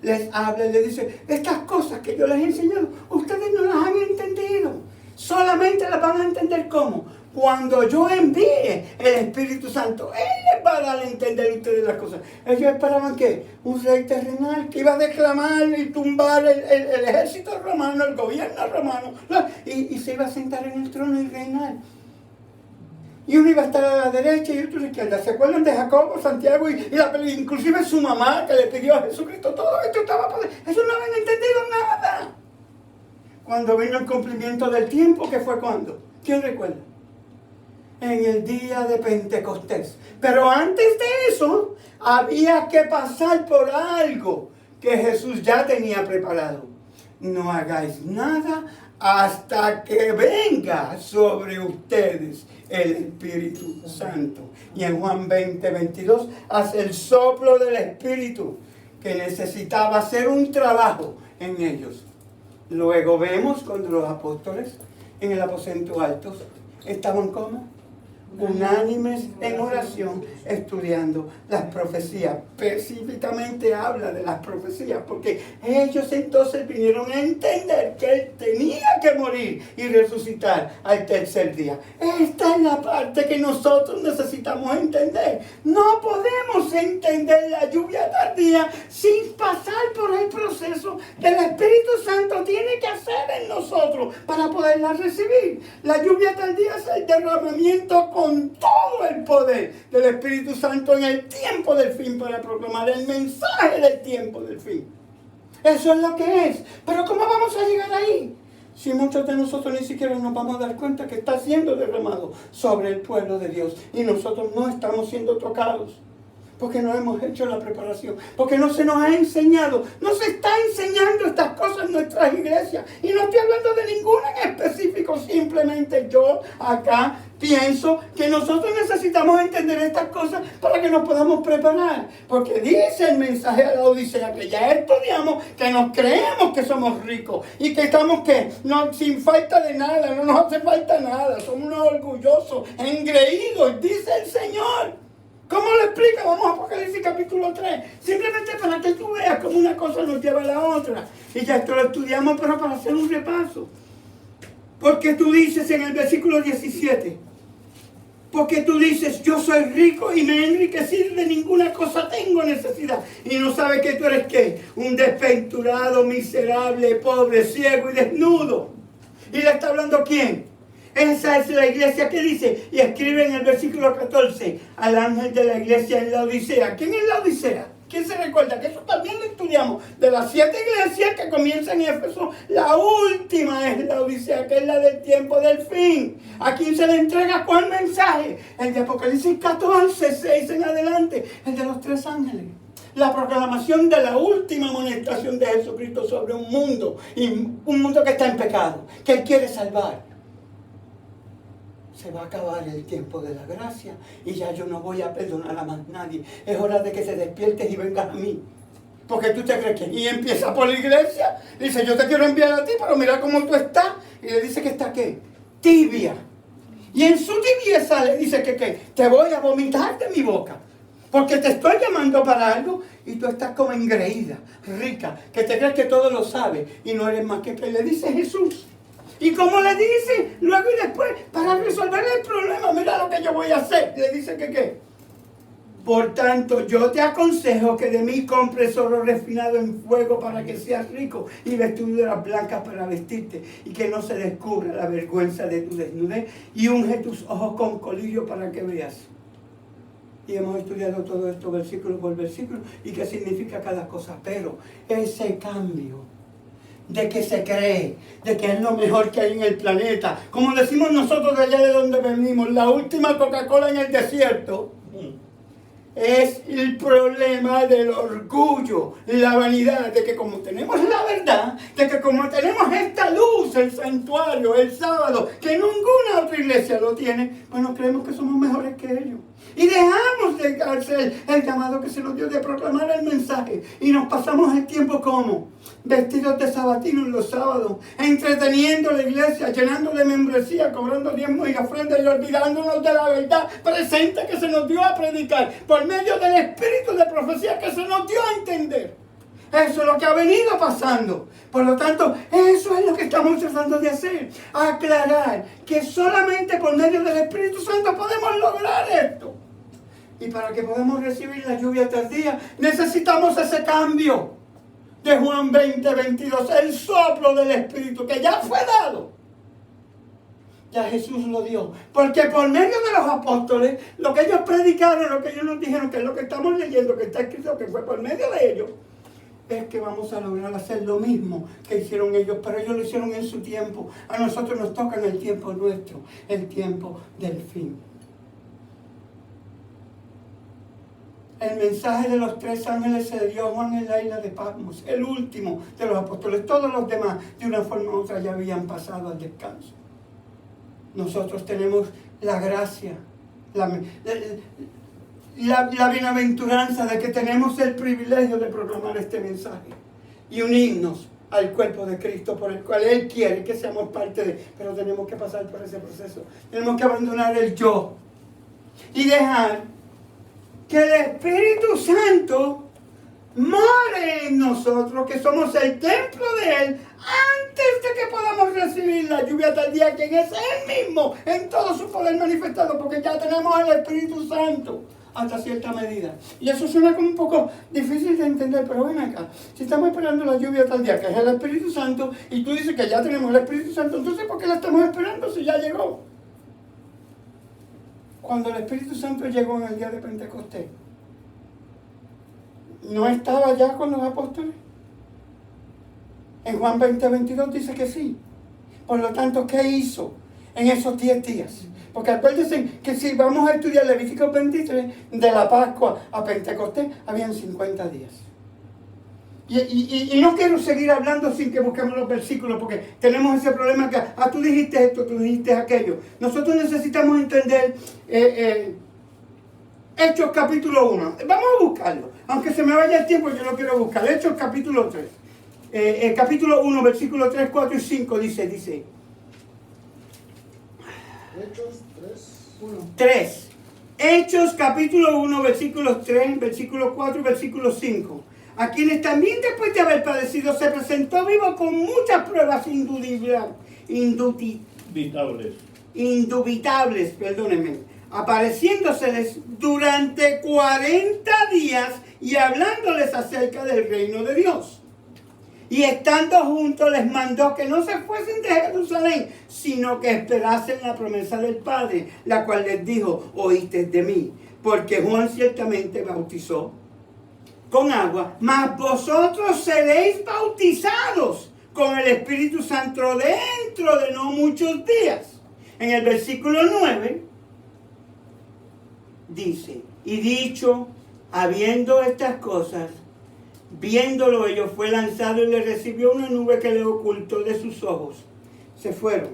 les habla y les dice, estas cosas que yo les he enseñado, ustedes no las han entendido. Solamente las van a entender ¿cómo? cuando yo envíe el Espíritu Santo, Él les va a dar a entender a ustedes las cosas. Ellos esperaban que un rey terrenal que iba a declamar y tumbar el ejército romano, el gobierno romano, y se iba a sentar en el trono y reinar. Y uno iba a estar a la derecha y otro a la izquierda. ¿Se acuerdan de Jacobo, Santiago inclusive su mamá que le pidió a Jesucristo? Todo esto estaba por... Ellos no habían entendido nada. Cuando vino el cumplimiento del tiempo, ¿qué fue cuando? ¿Quién recuerda? En el día de Pentecostés. Pero antes de eso, había que pasar por algo que Jesús ya tenía preparado. No hagáis nada hasta que venga sobre ustedes el Espíritu Santo. Y en Juan 20:22 hace el soplo del Espíritu que necesitaba hacer un trabajo en ellos. Luego vemos cuando los apóstoles en el aposento alto estaban como unánimes en oración, estudiando las profecías. Específicamente habla de las profecías, porque ellos entonces vinieron a entender que Él tenía que morir y resucitar al tercer día. Esta es la parte que nosotros necesitamos entender. No podemos entender la lluvia tardía sin pasar por el proceso que el Espíritu Santo tiene que hacer en nosotros para poderla recibir. La lluvia tardía es el derramamiento con todo el poder del Espíritu Santo en el tiempo del fin para proclamar el mensaje del tiempo del fin. Eso es lo que es. Pero ¿cómo vamos a llegar ahí? Si muchos de nosotros ni siquiera nos vamos a dar cuenta que está siendo derramado sobre el pueblo de Dios y nosotros no estamos siendo tocados. Porque no hemos hecho la preparación, porque no se nos ha enseñado, no se está enseñando estas cosas en nuestras iglesias. Y no estoy hablando de ninguna en específico, simplemente yo acá pienso que nosotros necesitamos entender estas cosas para que nos podamos preparar. Porque dice el mensaje a la Odisea que ya estudiamos, que nos creemos que somos ricos y que estamos no, sin falta de nada, no nos hace falta nada, somos unos orgullosos, engreídos, dice el Señor. ¿Cómo lo explica? Vamos a Apocalipsis capítulo 3. Simplemente para que tú veas cómo una cosa nos lleva a la otra. Y ya esto lo estudiamos, pero para hacer un repaso. Porque tú dices en el versículo 17. Porque tú dices, yo soy rico y me he enriquecido, de ninguna cosa tengo necesidad. Y no sabes que tú eres ¿qué? Un desventurado, miserable, pobre, ciego y desnudo. ¿Y le está hablando quién? Esa es la iglesia que dice, y escribe en el versículo 14, al ángel de la iglesia en la Odisea. ¿Quién es la Odisea? ¿Quién se recuerda? Que eso también lo estudiamos. De las 7 iglesias que comienzan en Éfeso, la última es la Odisea, que es la del tiempo del fin. ¿A quién se le entrega cuál mensaje? El de Apocalipsis 14, 6 en adelante, el de los 3 ángeles. La proclamación de la última amonestación de Jesucristo sobre un mundo, y un mundo que está en pecado, que Él quiere salvar. Se va a acabar el tiempo de la gracia y ya yo no voy a perdonar a más nadie. Es hora de que te despiertes y vengas a mí. Porque tú te crees que... Y empieza por la iglesia. Dice, yo te quiero enviar a ti, pero mira cómo tú estás. Y le dice que está, ¿qué? Tibia. Y en su tibieza le dice que, ¿qué? Te voy a vomitar de mi boca. Porque te estoy llamando para algo y tú estás como engreída, rica, que te crees que todo lo sabes y no eres más que le dice Jesús. ¿Y cómo le dice? Luego y después, para resolver el problema, mira lo que yo voy a hacer. Le dice que ¿qué? Por tanto, yo te aconsejo que de mí compres oro refinado en fuego para que seas rico y vestiduras blancas para vestirte y que no se descubra la vergüenza de tu desnudez y unge tus ojos con colirio para que veas. Y hemos estudiado todo esto versículo por versículo y qué significa cada cosa. Pero ese cambio de que se cree, de que es lo mejor que hay en el planeta, como decimos nosotros de allá de donde venimos, la última Coca-Cola en el desierto, es el problema del orgullo, la vanidad, de que como tenemos la verdad, de que como tenemos esta luz, el santuario, el sábado, que ninguna otra iglesia lo tiene, bueno, creemos que somos mejores que ellos. Y dejamos de hacer el llamado que se nos dio de proclamar el mensaje. Y nos pasamos el tiempo como vestidos de sabatinos los sábados, entreteniendo la iglesia, llenando de membresía, cobrando diezmos y ofrendas y olvidándonos de la verdad presente que se nos dio a predicar por medio del espíritu de profecía que se nos dio a entender. Eso es lo que ha venido pasando. Por lo tanto, eso es lo que estamos tratando de hacer. Aclarar que solamente por medio del Espíritu Santo podemos lograr esto. Y para que podamos recibir la lluvia tardía, necesitamos ese cambio de Juan 20:22, el soplo del Espíritu que ya fue dado. Ya Jesús lo dio. Porque por medio de los apóstoles, lo que ellos predicaron, lo que ellos nos dijeron, que es lo que estamos leyendo, que está escrito, que fue por medio de ellos, es que vamos a lograr hacer lo mismo que hicieron ellos, pero ellos lo hicieron en su tiempo. A nosotros nos toca en el tiempo nuestro, el tiempo del fin. El mensaje de los 3 ángeles se dio a Juan en la isla de Patmos, el último de los apóstoles. Todos los demás, de una forma u otra, ya habían pasado al descanso. Nosotros tenemos la gracia, la bienaventuranza de que tenemos el privilegio de proclamar este mensaje y unirnos al cuerpo de Cristo, por el cual Él quiere que seamos parte de. Pero tenemos que pasar por ese proceso. Tenemos que abandonar el yo y dejar que el Espíritu Santo more en nosotros, que somos el templo de Él, antes de que podamos recibir la lluvia tardía, quien es Él mismo, en todo su poder manifestado, porque ya tenemos el Espíritu Santo hasta cierta medida. Y eso suena como un poco difícil de entender, pero ven acá, si estamos esperando la lluvia tardía, que es el Espíritu Santo, y tú dices que ya tenemos el Espíritu Santo, entonces ¿por qué la estamos esperando si ya llegó? Cuando el Espíritu Santo llegó en el día de Pentecostés, ¿no estaba ya con los apóstoles? En Juan 20:22 dice que sí. Por lo tanto, ¿qué hizo en esos 10 días? Porque acuérdense que si vamos a estudiar Levítico 23, de la Pascua a Pentecostés, habían 50 días. Y no quiero seguir hablando sin que busquemos los versículos, porque tenemos ese problema que, tú dijiste esto, tú dijiste aquello. Nosotros necesitamos entender Hechos capítulo 1. Vamos a buscarlo. Aunque se me vaya el tiempo, yo lo quiero buscar. Hechos capítulo 3. El capítulo 1, versículos 3, 4 y 5 dice. Hechos 3. 3. Hechos capítulo 1, versículos 3, versículos 4 y versículos 5. A quienes también después de haber padecido se presentó vivo con muchas pruebas indubitables, perdónenme, apareciéndoseles durante 40 días y hablándoles acerca del reino de Dios. Y estando juntos les mandó que no se fuesen de Jerusalén, sino que esperasen la promesa del Padre, la cual les dijo: oíste de mí, porque Juan ciertamente bautizó con agua, mas vosotros seréis bautizados con el Espíritu Santo dentro de no muchos días. En el versículo 9 dice: y dicho, habiendo estas cosas, viéndolo ellos, fue lanzado y le recibió una nube que le ocultó de sus ojos. Se fueron.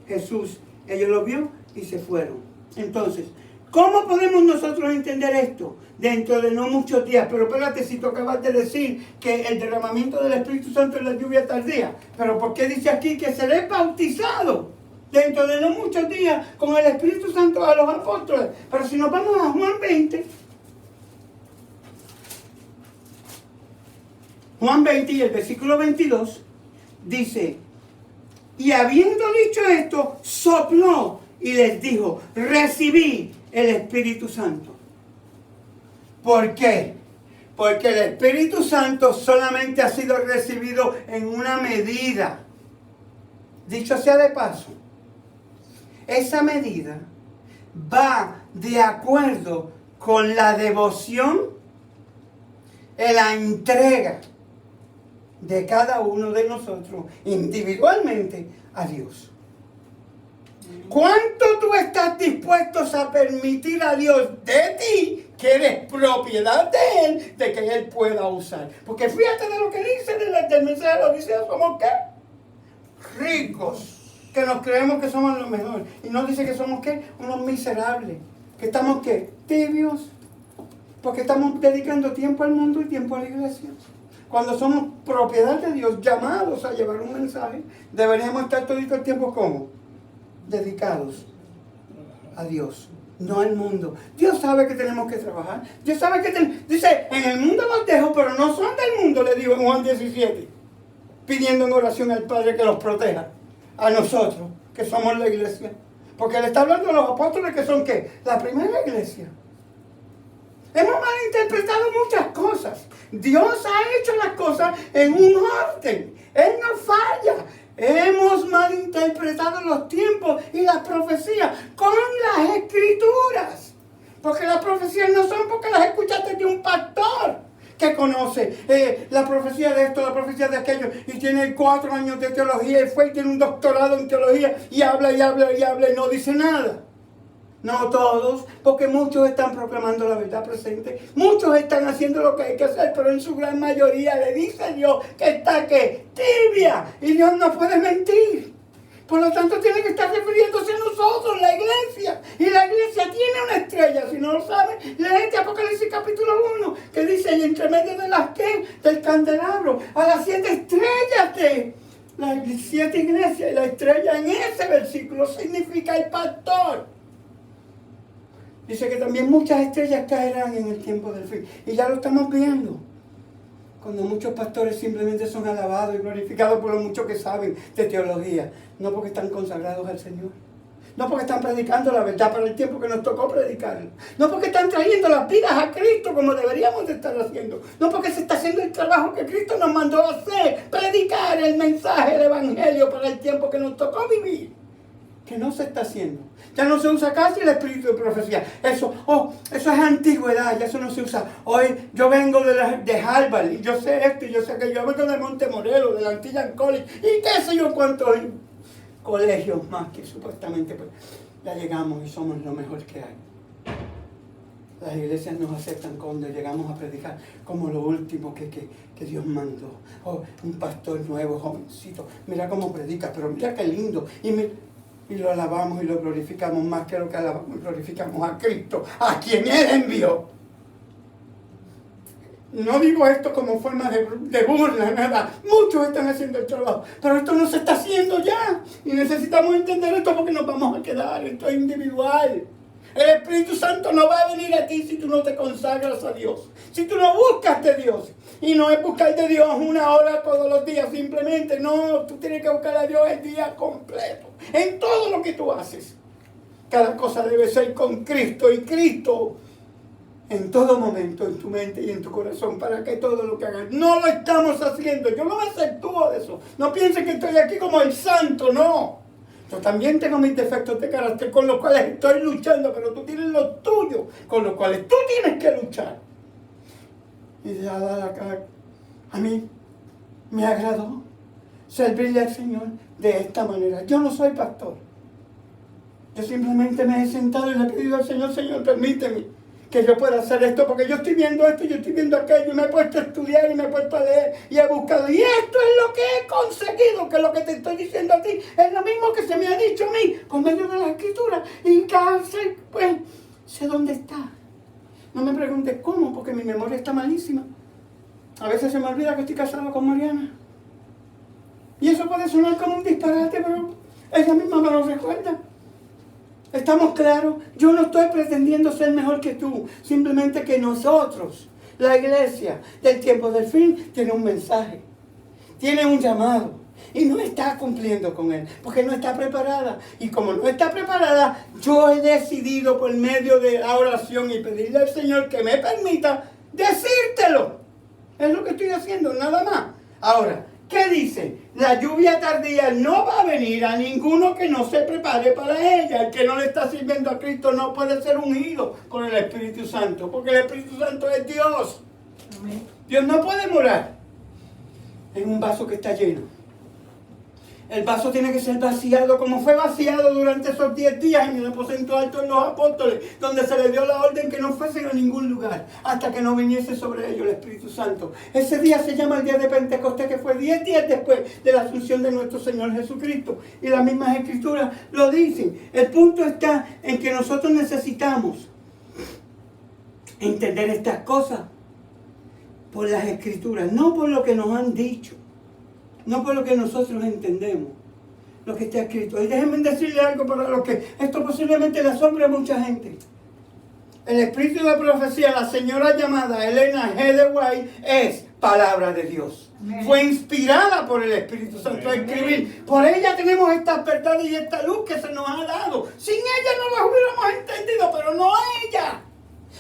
Jesús, ellos lo vio y se fueron. Entonces, ¿cómo podemos nosotros entender esto? Dentro de no muchos días. Pero espérate, si tú acabas de decir que el derramamiento del Espíritu Santo es la lluvia tardía. Pero ¿por qué dice aquí que seré bautizado dentro de no muchos días con el Espíritu Santo a los apóstoles? Pero si nos vamos a Juan 20, Juan 20 y el versículo 22 dice: y habiendo dicho esto, sopló y les dijo: recibid el Espíritu Santo. ¿Por qué? Porque el Espíritu Santo solamente ha sido recibido en una medida. Dicho sea de paso, esa medida va de acuerdo con la devoción, la entrega de cada uno de nosotros individualmente a Dios. ¿Cuánto tú estás dispuesto a permitir a Dios de ti, que eres propiedad de Él, de que Él pueda usar? Porque fíjate de lo que dice del mensaje de la Odisea: ¿somos qué? Ricos, que nos creemos que somos los mejores. Y nos dice que somos qué? Unos miserables. Que estamos qué? Tibios. Porque estamos dedicando tiempo al mundo y tiempo a la iglesia. Cuando somos propiedad de Dios, llamados a llevar un mensaje, deberíamos estar todo el tiempo ¿cómo? Dedicados a Dios. no al mundo. Dios sabe que tenemos que trabajar. Dios sabe que dice, en el mundo los dejo, pero no son del mundo, le digo en Juan 17. Pidiendo en oración al Padre que los proteja. A nosotros, que somos la iglesia. Porque Él está hablando de los apóstoles que son, ¿qué? La primera iglesia. Hemos malinterpretado muchas cosas. Dios ha hecho las cosas en un orden. Él no falla. Hemos malinterpretado los tiempos y las profecías con las escrituras. Porque las profecías no son porque las escuchaste de un pastor que conoce la profecía de esto, la profecía de aquello, y tiene 4 años de teología, y tiene un doctorado en teología, y habla y no dice nada. No todos, porque muchos están proclamando la verdad presente, muchos están haciendo lo que hay que hacer, pero en su gran mayoría le dice Dios que está que tibia, y Dios no puede mentir. Por lo tanto tiene que estar refiriéndose a nosotros, la iglesia, y la iglesia tiene una estrella. Si no lo saben, léete Apocalipsis capítulo 1, que dice, y entre medio de las que, del candelabro, a las 7 estrellas de las 7 iglesias, y la estrella en ese versículo significa el pastor. Dice que también muchas estrellas caerán en el tiempo del fin. Y ya lo estamos viendo. Cuando muchos pastores simplemente son alabados y glorificados por lo mucho que saben de teología. No porque están consagrados al Señor. No porque están predicando la verdad para el tiempo que nos tocó predicarlo. No porque están trayendo las vidas a Cristo como deberíamos de estar haciendo. No porque se está haciendo el trabajo que Cristo nos mandó a hacer. Predicar el mensaje del Evangelio para el tiempo que nos tocó vivir. Que no se está haciendo. Ya no se usa casi el espíritu de profecía. Eso es antigüedad, ya eso no se usa. Hoy yo vengo de Harvard y yo sé esto y yo sé que yo vengo de Montemorelos, de la Antilla College y qué sé yo cuántos colegios más que supuestamente pues, ya llegamos y somos lo mejor que hay. Las iglesias nos aceptan cuando llegamos a predicar como lo último que Dios mandó. Un pastor nuevo, jovencito, mira cómo predica, pero mira qué lindo. Y lo alabamos y lo glorificamos más que lo que alabamos y glorificamos a Cristo, a quien Él envió. No digo esto como forma de burla, nada. Muchos están haciendo el trabajo, pero esto no se está haciendo ya. Y necesitamos entender esto porque nos vamos a quedar. Esto es individual. El Espíritu Santo no va a venir a ti si tú no te consagras a Dios. Si tú no buscas de Dios. Y no es buscar de Dios 1 hora todos los días simplemente. No, tú tienes que buscar a Dios el día completo. En todo lo que tú haces. Cada cosa debe ser con Cristo y Cristo en todo momento, en tu mente y en tu corazón, para que todo lo que hagas. No lo estamos haciendo. Yo no me aceptúo de eso. No piensen que estoy aquí como el santo, no. Yo también tengo mis defectos de carácter con los cuales estoy luchando, pero tú tienes los tuyos, con los cuales tú tienes que luchar. Y a mí me agradó servirle al Señor de esta manera. Yo no soy pastor. Yo simplemente me he sentado y le he pedido al Señor, Señor, permíteme que yo pueda hacer esto, porque yo estoy viendo esto, yo estoy viendo aquello, y me he puesto a estudiar, y me he puesto a leer, y he buscado, y esto es lo que he conseguido, que lo que te estoy diciendo a ti es lo mismo que se me ha dicho a mí, con medio de la Escritura, y casi, pues, sé dónde está. No me preguntes cómo, porque mi memoria está malísima. A veces se me olvida que estoy casado con Mariana. Y eso puede sonar como un disparate, pero ella misma me lo recuerda. ¿Estamos claros? Yo no estoy pretendiendo ser mejor que tú. Simplemente que nosotros, la iglesia del tiempo del fin, tiene un mensaje. Tiene un llamado. Y no está cumpliendo con él. Porque no está preparada. Y como no está preparada, yo he decidido por medio de la oración y pedirle al Señor que me permita decírtelo. Es lo que estoy haciendo, nada más. Ahora, ¿qué dice? La lluvia tardía no va a venir a ninguno que no se prepare para ella. El que no le está sirviendo a Cristo no puede ser ungido con el Espíritu Santo, porque el Espíritu Santo es Dios. Amén. Dios no puede morar en un vaso que está lleno. El vaso tiene que ser vaciado como fue vaciado durante esos 10 días en el aposento alto de los apóstoles, donde se les dio la orden que no fuesen a ningún lugar hasta que no viniese sobre ellos el Espíritu Santo. Ese día se llama el día de Pentecostés, que fue 10 días después de la asunción de nuestro Señor Jesucristo. Y las mismas Escrituras lo dicen. El punto está en que nosotros necesitamos entender estas cosas por las Escrituras, no por lo que nos han dicho. No por lo que nosotros entendemos. lo que está escrito. Y déjenme decirle algo para los que esto posiblemente le asombre a mucha gente. El espíritu de profecía, la señora llamada Elena G. de White, es palabra de Dios. Amén. Fue inspirada por el Espíritu Santo a escribir. Por ella tenemos estas verdades y esta luz que se nos ha dado. Sin ella no las hubiéramos entendido, pero no ella.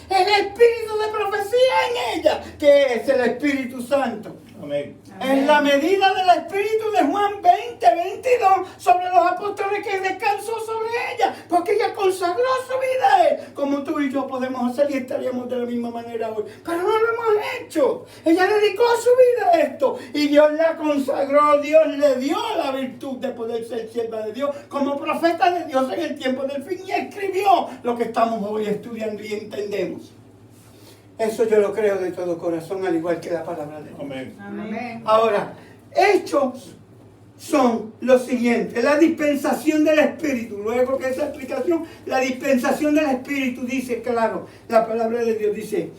El espíritu de profecía en ella, que es el Espíritu Santo. Amén. En la medida del Espíritu de Juan 20:22 sobre los apóstoles que descansó sobre ella, porque ella consagró su vida a Él, como tú y yo podemos hacer y estaríamos de la misma manera hoy. Pero no lo hemos hecho. Ella dedicó su vida a esto y Dios la consagró, Dios le dio la virtud de poder ser sierva de Dios como profeta de Dios en el tiempo del fin y escribió lo que estamos hoy estudiando y entendemos. Eso yo lo creo de todo corazón, al igual que la palabra de Dios. Amén. Amén. Ahora, hechos son los siguientes. La dispensación del Espíritu. Luego que esa explicación, la dispensación del Espíritu dice, claro, la palabra de Dios dice,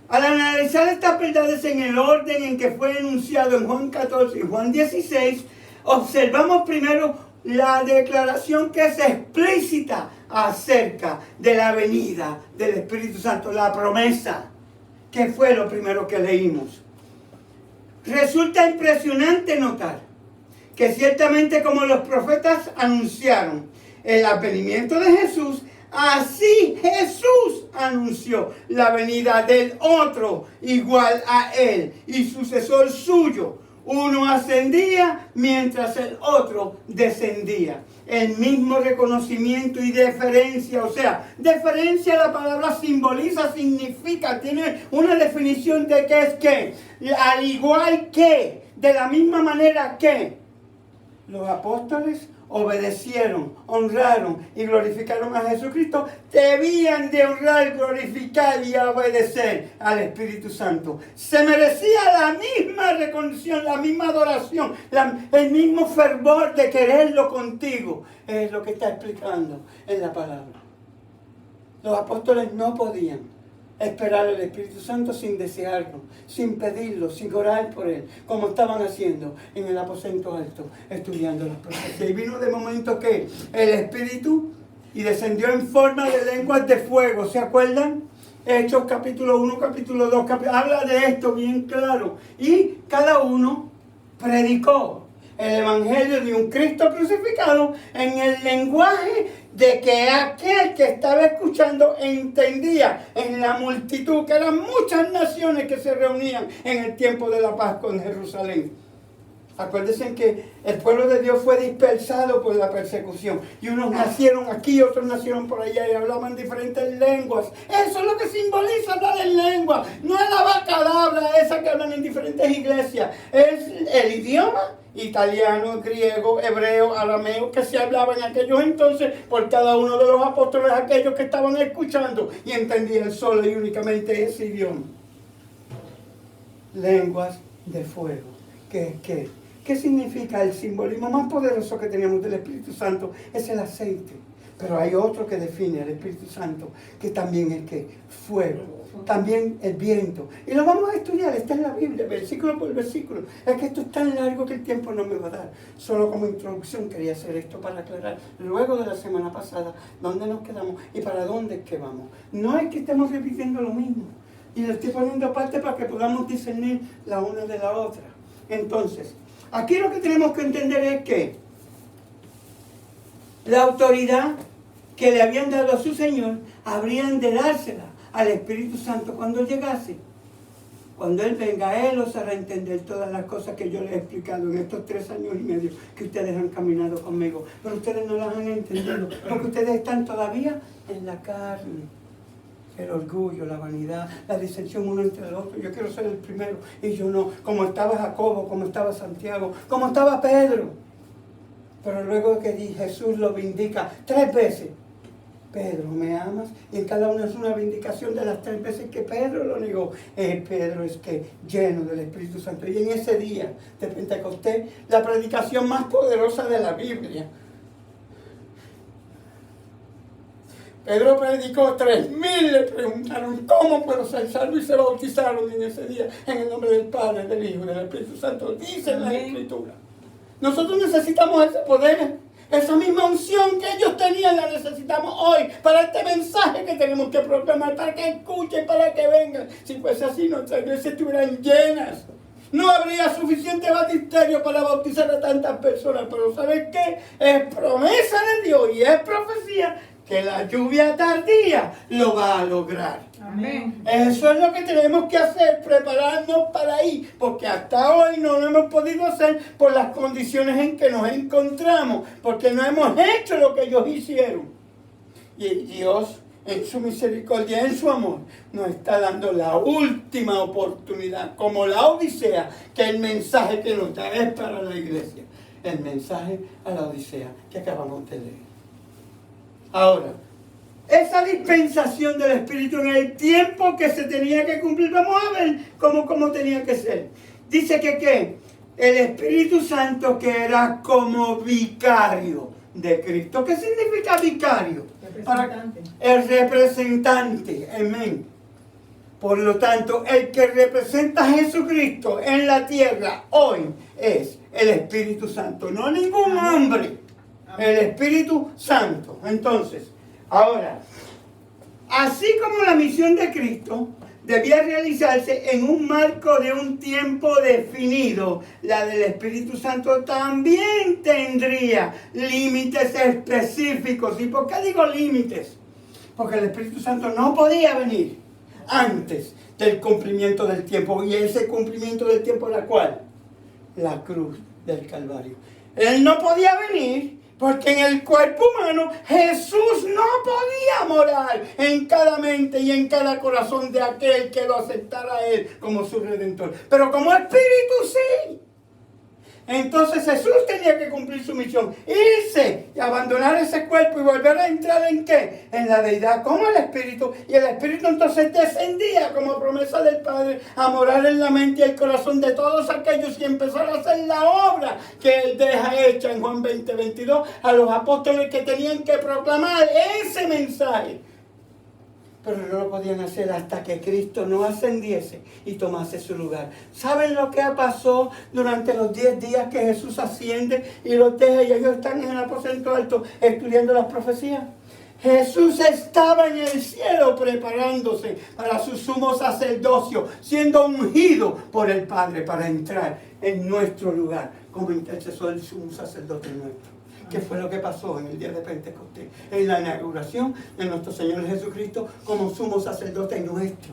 al analizar estas verdades en el orden en que fue enunciado en Juan 14 y Juan 16, observamos primero la declaración que es explícita acerca de la venida del Espíritu Santo, la promesa. ¿Qué fue lo primero que leímos? Resulta impresionante notar que ciertamente como los profetas anunciaron el advenimiento de Jesús, así Jesús anunció la venida del otro igual a él y sucesor suyo. Uno ascendía mientras el otro descendía. El mismo reconocimiento y deferencia, o sea, deferencia, la palabra simboliza, significa, tiene una definición de qué es qué. Al igual que, de la misma manera que los apóstoles obedecieron, honraron y glorificaron a Jesucristo, debían de honrar, glorificar y obedecer al Espíritu Santo. Se merecía la misma reconciliación, la misma adoración, el mismo fervor de quererlo contigo. Es lo que está explicando en la palabra. Los apóstoles no podían esperar al Espíritu Santo sin desearlo, sin pedirlo, sin orar por él, como estaban haciendo en el aposento alto, estudiando las profecías. Y vino de momento que el Espíritu y descendió en forma de lenguas de fuego. ¿Se acuerdan? Hechos capítulo 1, capítulo 2, habla de esto bien claro. Y cada uno predicó el evangelio de un Cristo crucificado en el lenguaje de que aquel que estaba escuchando entendía en la multitud, que eran muchas naciones que se reunían en el tiempo de la Pascua en Jerusalén. Acuérdense que el pueblo de Dios fue dispersado por la persecución. Y unos nacieron aquí, otros nacieron por allá y hablaban diferentes lenguas. Eso es lo que simboliza hablar en lengua. No es la vacadabra esa que hablan en diferentes iglesias. Es el idioma italiano, griego, hebreo, arameo que se hablaba en aquellos entonces por cada uno de los apóstoles, aquellos que estaban escuchando y entendían solo y únicamente ese idioma. Lenguas de fuego. ¿Qué significa? El simbolismo más poderoso que tenemos del Espíritu Santo es el aceite. Pero hay otro que define al Espíritu Santo, que también es que fuego. También el viento. Y lo vamos a estudiar, está en la Biblia, versículo por versículo. Es que esto es tan largo que el tiempo no me va a dar. Solo como introducción quería hacer esto para aclarar, luego de la semana pasada, dónde nos quedamos y para dónde es que vamos. No es que estemos repitiendo lo mismo. Y le estoy poniendo aparte para que podamos discernir la una de la otra. Entonces, aquí lo que tenemos que entender es que la autoridad que le habían dado a su Señor, habrían de dársela al Espíritu Santo cuando llegase. Cuando Él venga, Él os hará entender todas las cosas que yo les he explicado en estos 3 años y medio que ustedes han caminado conmigo. Pero ustedes no las han entendido, porque ustedes están todavía en la carne. El orgullo, la vanidad, la disensión uno entre el otro. Yo quiero ser el primero y yo no. Como estaba Jacobo, como estaba Santiago, como estaba Pedro. Pero luego que Jesús lo vindica 3 veces. Pedro, ¿me amas? Y en cada una es una vindicación de las 3 veces que Pedro lo negó. Pedro es que lleno del Espíritu Santo. Y en ese día de Pentecostés, la predicación más poderosa de la Biblia. Pedro predicó, 3,000 le preguntaron, ¿cómo puedo ser salvo? Y se bautizaron en ese día, en el nombre del Padre, del Hijo y del Espíritu Santo. Dice la Escritura. Nosotros necesitamos ese poder. Esa misma unción que ellos tenían la necesitamos hoy para este mensaje que tenemos que proclamar, para que escuchen, para que vengan. Si fuese así, nuestras iglesias estuvieran llenas. No habría suficiente baptisterio para bautizar a tantas personas, pero ¿sabes qué? Es promesa de Dios y es profecía que la lluvia tardía lo va a lograr. Amén. Eso es lo que tenemos que hacer, prepararnos para ir, porque hasta hoy no lo hemos podido hacer por las condiciones en que nos encontramos, porque no hemos hecho lo que ellos hicieron. Y Dios, en su misericordia, en su amor, nos está dando la última oportunidad, como la Odisea, que el mensaje que nos da es para la iglesia. El mensaje a la Odisea que acabamos de leer. Ahora, esa dispensación del Espíritu en el tiempo que se tenía que cumplir, vamos a ver cómo tenía que ser. Dice que el Espíritu Santo que era como vicario de Cristo. ¿Qué significa vicario? Representante. El representante, amén. Por lo tanto, el que representa a Jesucristo en la tierra hoy es el Espíritu Santo, no ningún hombre. El Espíritu Santo. Entonces, ahora, así como la misión de Cristo debía realizarse en un marco de un tiempo definido, la del Espíritu Santo también tendría límites específicos. ¿Y por qué digo límites? Porque el Espíritu Santo no podía venir antes del cumplimiento del tiempo. Y ese cumplimiento del tiempo era ¿cuál? La cruz del Calvario. Él no podía venir porque en el cuerpo humano Jesús no podía morar en cada mente y en cada corazón de aquel que lo aceptara a Él como su Redentor. Pero como Espíritu sí. Entonces Jesús tenía que cumplir su misión, irse y abandonar ese cuerpo y volver a entrar ¿en qué? En la deidad como el Espíritu. Y el Espíritu entonces descendía como promesa del Padre a morar en la mente y el corazón de todos aquellos y empezar a hacer la obra que Él deja hecha en Juan 20:22 a los apóstoles que tenían que proclamar ese mensaje. Pero no lo podían hacer hasta que Cristo no ascendiese y tomase su lugar. ¿Saben lo que pasó durante los 10 días que Jesús asciende y los deja y ellos están en el aposento alto estudiando las profecías? Jesús estaba en el cielo preparándose para su sumo sacerdocio, siendo ungido por el Padre para entrar en nuestro lugar como intercesor del sumo sacerdote nuestro. ¿Qué fue lo que pasó en el día de Pentecostés? En la inauguración de nuestro Señor Jesucristo como sumo sacerdote nuestro.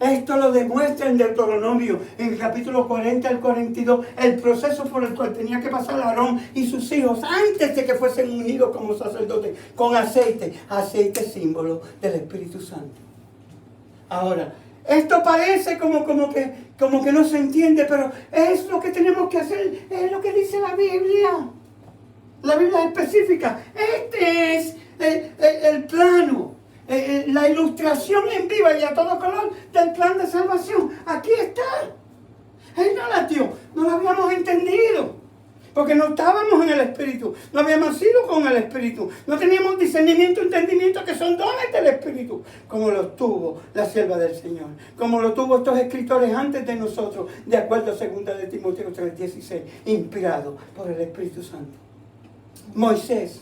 Esto lo demuestra en Deuteronomio, en el capítulo 40 al 42, el proceso por el cual tenía que pasar Aarón y sus hijos antes de que fuesen ungidos como sacerdotes, con aceite, aceite símbolo del Espíritu Santo. Ahora, esto parece como que no se entiende, pero es lo que tenemos que hacer, es lo que dice la Biblia. La Biblia es específica. Este es el plano, la ilustración en viva y a todo color del plan de salvación. Aquí está. Él no la dio, no lo habíamos entendido. Porque no estábamos en el Espíritu, no habíamos sido con el Espíritu, no teníamos discernimiento, entendimiento, que son dones del Espíritu, como lo tuvo la sierva del Señor, como lo tuvo estos escritores antes de nosotros, de acuerdo a 2 de Timoteo 3:16, inspirado por el Espíritu Santo. Moisés,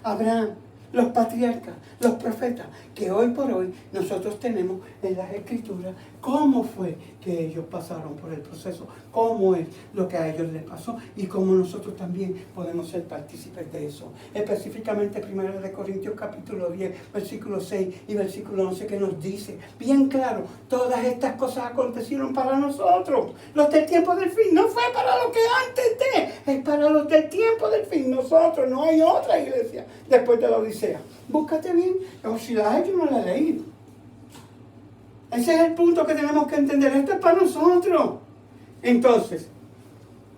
Abraham, los patriarcas, los profetas, que hoy por hoy nosotros tenemos en las Escrituras cómo fue que ellos pasaron por el proceso, cómo es lo que a ellos les pasó y cómo nosotros también podemos ser partícipes de eso. Específicamente 1 de Corintios capítulo 10, versículo 6 y versículo 11, que nos dice bien claro, todas estas cosas acontecieron para nosotros, los del tiempo del fin. No fue para lo que antes de, es para los del tiempo del fin. Nosotros, no hay otra iglesia después de la Odisea. Búscate bien, o si la hay, yo no la he leído. Ese es el punto que tenemos que entender. Esto es para nosotros. Entonces,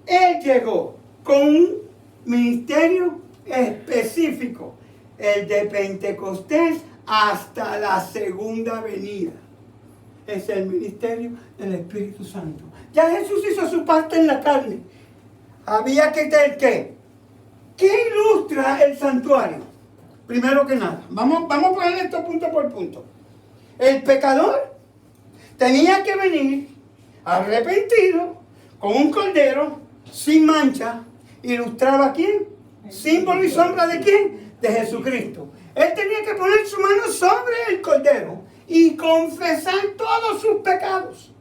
Él llegó con un ministerio específico, el de Pentecostés hasta la segunda venida. Es el ministerio del Espíritu Santo. Ya Jesús hizo su parte en la carne. Había que tener ¿qué? ¿Qué ilustra el santuario? Primero que nada, vamos a poner esto punto por punto. El pecador tenía que venir arrepentido con un cordero sin mancha. ¿Ilustraba a quién? ¿Símbolo y sombra de quién? De Jesucristo. Él tenía que poner su mano sobre el cordero y confesar todos sus pecados.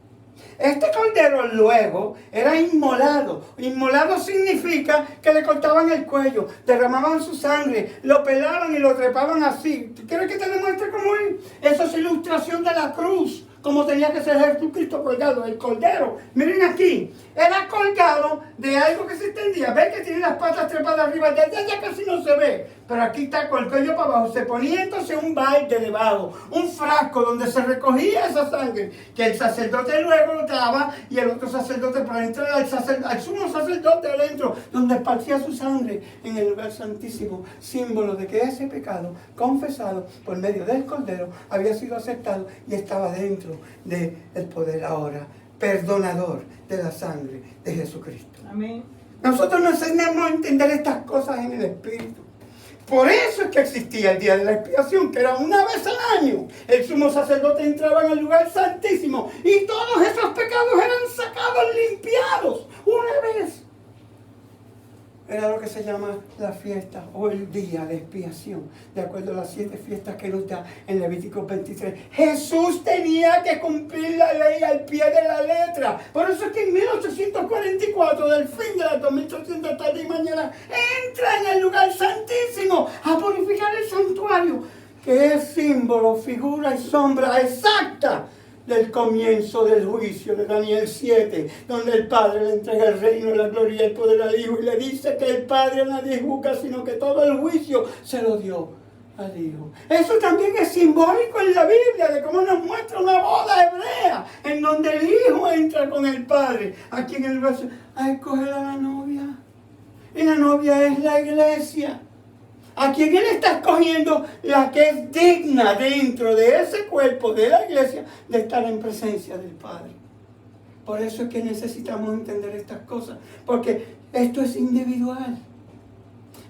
Este cordero luego era inmolado. Inmolado significa que le cortaban el cuello, derramaban su sangre, lo pelaban y lo trepaban así. ¿Quieres que te demuestre cómo es? Eso es ilustración de la cruz, como tenía que ser Jesucristo colgado. El cordero, miren aquí, era colgado de algo que se extendía. ¿Ven que tiene las patas trepadas arriba? Desde allá casi no se ve, pero aquí está con el cuello para abajo. Se ponía entonces un balde debajo, un frasco donde se recogía esa sangre, que el sacerdote luego lo daba y el otro sacerdote para entrar al sumo sacerdote adentro, donde esparcía su sangre en el lugar santísimo, símbolo de que ese pecado confesado por medio del cordero había sido aceptado y estaba dentro del poder ahora perdonador de la sangre de Jesucristo. Amén. Nosotros nos enseñamos a entender estas cosas en el Espíritu. Por eso es que existía el día de la expiación, que era una vez al año. El sumo sacerdote entraba en el lugar santísimo y todos esos pecados eran sacados, limpiados, una vez. Era lo que se llama la fiesta o el día de expiación, de acuerdo a las 7 fiestas que nos da en Levítico 23. Jesús tenía que cumplir la ley al pie de la letra. Por eso es que en 1844, del fin de las 2800 tarde y mañana, entra en el lugar santísimo a purificar el santuario, que es símbolo, figura y sombra exacta del comienzo del juicio de Daniel 7, donde el Padre le entrega el reino, la gloria y el poder al Hijo, y le dice que el Padre a nadie juzga, sino que todo el juicio se lo dio al Hijo. Eso también es simbólico en la Biblia, de cómo nos muestra una boda hebrea, en donde el Hijo entra con el Padre, aquí en el verso, a escoger a la novia. Y la novia es la iglesia, a quien Él está escogiendo, la que es digna dentro de ese cuerpo de la iglesia de estar en presencia del Padre. Por eso es que necesitamos entender estas cosas, porque esto es individual.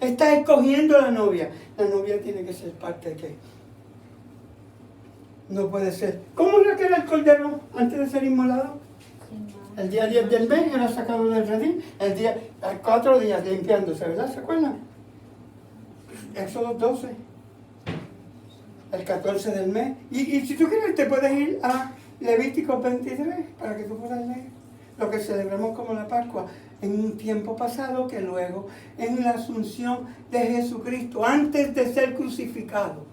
Está escogiendo a la novia. La novia tiene que ser parte de qué. No puede ser. ¿Cómo era que era el cordero antes de ser inmolado? El día 10 del mes era sacado del redil. El día, 4 días limpiándose, ¿verdad? ¿Se acuerdan? Éxodo 12, el 14 del mes. Y si tú quieres, te puedes ir a Levítico 23 para que tú puedas leer lo que celebramos como la Pascua en un tiempo pasado, que luego en la asunción de Jesucristo, antes de ser crucificado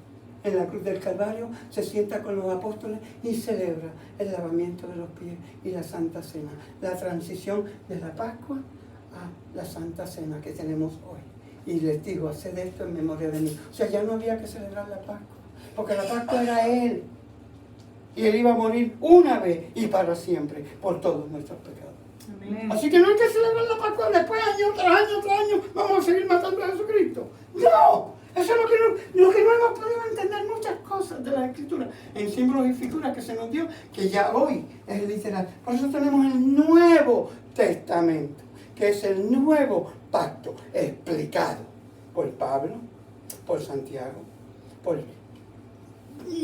en la cruz del Calvario, se sienta con los apóstoles y celebra el lavamiento de los pies y la Santa Cena, la transición de la Pascua a la Santa Cena que tenemos hoy. Y les digo, haced esto en memoria de mí. O sea, ya no había que celebrar la Pascua, porque la Pascua era Él. Y Él iba a morir una vez y para siempre por todos nuestros pecados. Amén. Así que no hay que celebrar la Pascua después, año tras año tras año, vamos a seguir matando a Jesucristo. ¡No! Eso es lo que no hemos podido entender muchas cosas de la Escritura, en símbolos y figuras que se nos dio, que ya hoy es literal. Por eso tenemos el Nuevo Testamento, que es el nuevo pacto explicado por Pablo, por Santiago, por...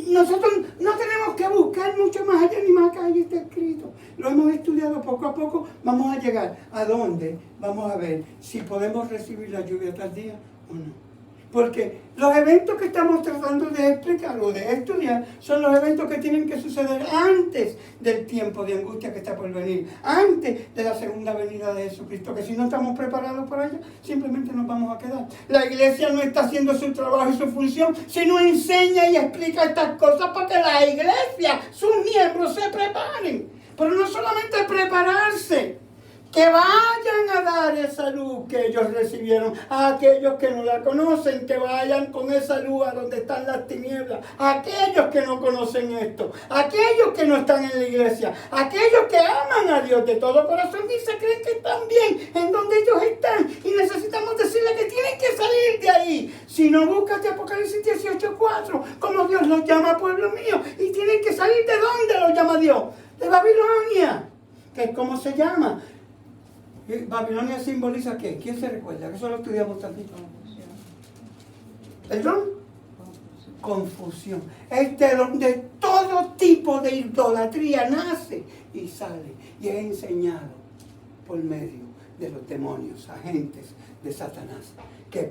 Nosotros no tenemos que buscar mucho más allá ni más acá, ahí está escrito. Lo hemos estudiado poco a poco, vamos a llegar a dónde, vamos a ver si podemos recibir la lluvia tardía o no. Porque los eventos que estamos tratando de explicar o de estudiar son los eventos que tienen que suceder antes del tiempo de angustia que está por venir, antes de la segunda venida de Jesucristo, que si no estamos preparados para ella, simplemente nos vamos a quedar. La iglesia no está haciendo su trabajo y su función, sino enseña y explica estas cosas para que la iglesia, sus miembros, se preparen. Pero no solamente prepararse, que vayan a dar esa luz que ellos recibieron a aquellos que no la conocen, que vayan con esa luz a donde están las tinieblas, a aquellos que no conocen esto, a aquellos que no están en la iglesia, a aquellos que aman a Dios de todo corazón y se creen que están bien en donde ellos están, y necesitamos decirles que tienen que salir de ahí. Si no, búscate Apocalipsis 18:4, como Dios los llama pueblo mío, y tienen que salir. ¿De dónde los llama Dios? De Babilonia, que es como se llama. Babilonia simboliza ¿qué? ¿Quién se recuerda? Que eso lo estudiamos tantito. ¿Perdón? Confusión. Es de donde todo tipo de idolatría nace y sale y es enseñado por medio de los demonios, agentes de Satanás, que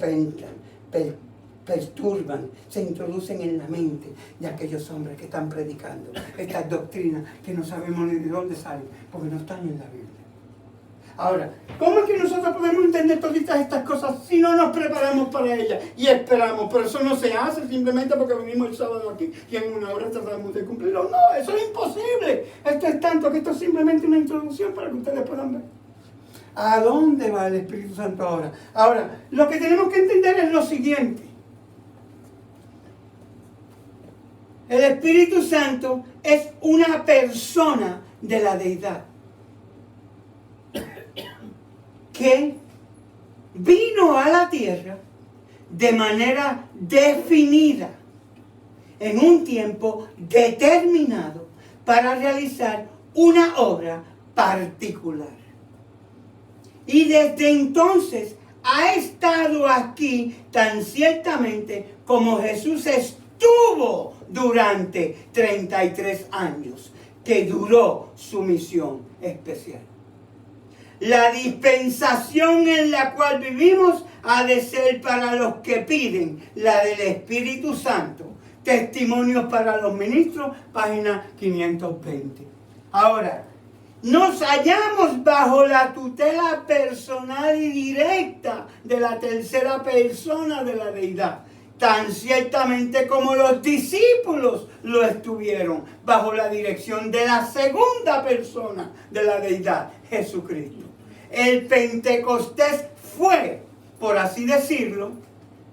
perturban, se introducen en la mente de aquellos hombres que están predicando estas doctrinas que no sabemos ni de dónde salen, porque no están en la Biblia. Ahora, ¿cómo es que nosotros podemos entender todas estas cosas si no nos preparamos para ellas y esperamos? Pero eso no se hace simplemente porque venimos el sábado aquí y en una hora tratamos de cumplirlo. No, eso es imposible. Esto es tanto que esto es simplemente una introducción para que ustedes puedan ver. ¿A dónde va el Espíritu Santo ahora? Ahora, lo que tenemos que entender es lo siguiente. El Espíritu Santo es una persona de la deidad que vino a la tierra de manera definida en un tiempo determinado para realizar una obra particular. Y desde entonces ha estado aquí tan ciertamente como Jesús estuvo durante 33 años, que duró su misión especial. La dispensación en la cual vivimos ha de ser para los que piden la del Espíritu Santo. Testimonios para los ministros, página 520. Ahora, nos hallamos bajo la tutela personal y directa de la tercera persona de la deidad, tan ciertamente como los discípulos lo estuvieron bajo la dirección de la segunda persona de la deidad, Jesucristo. El Pentecostés fue, por así decirlo,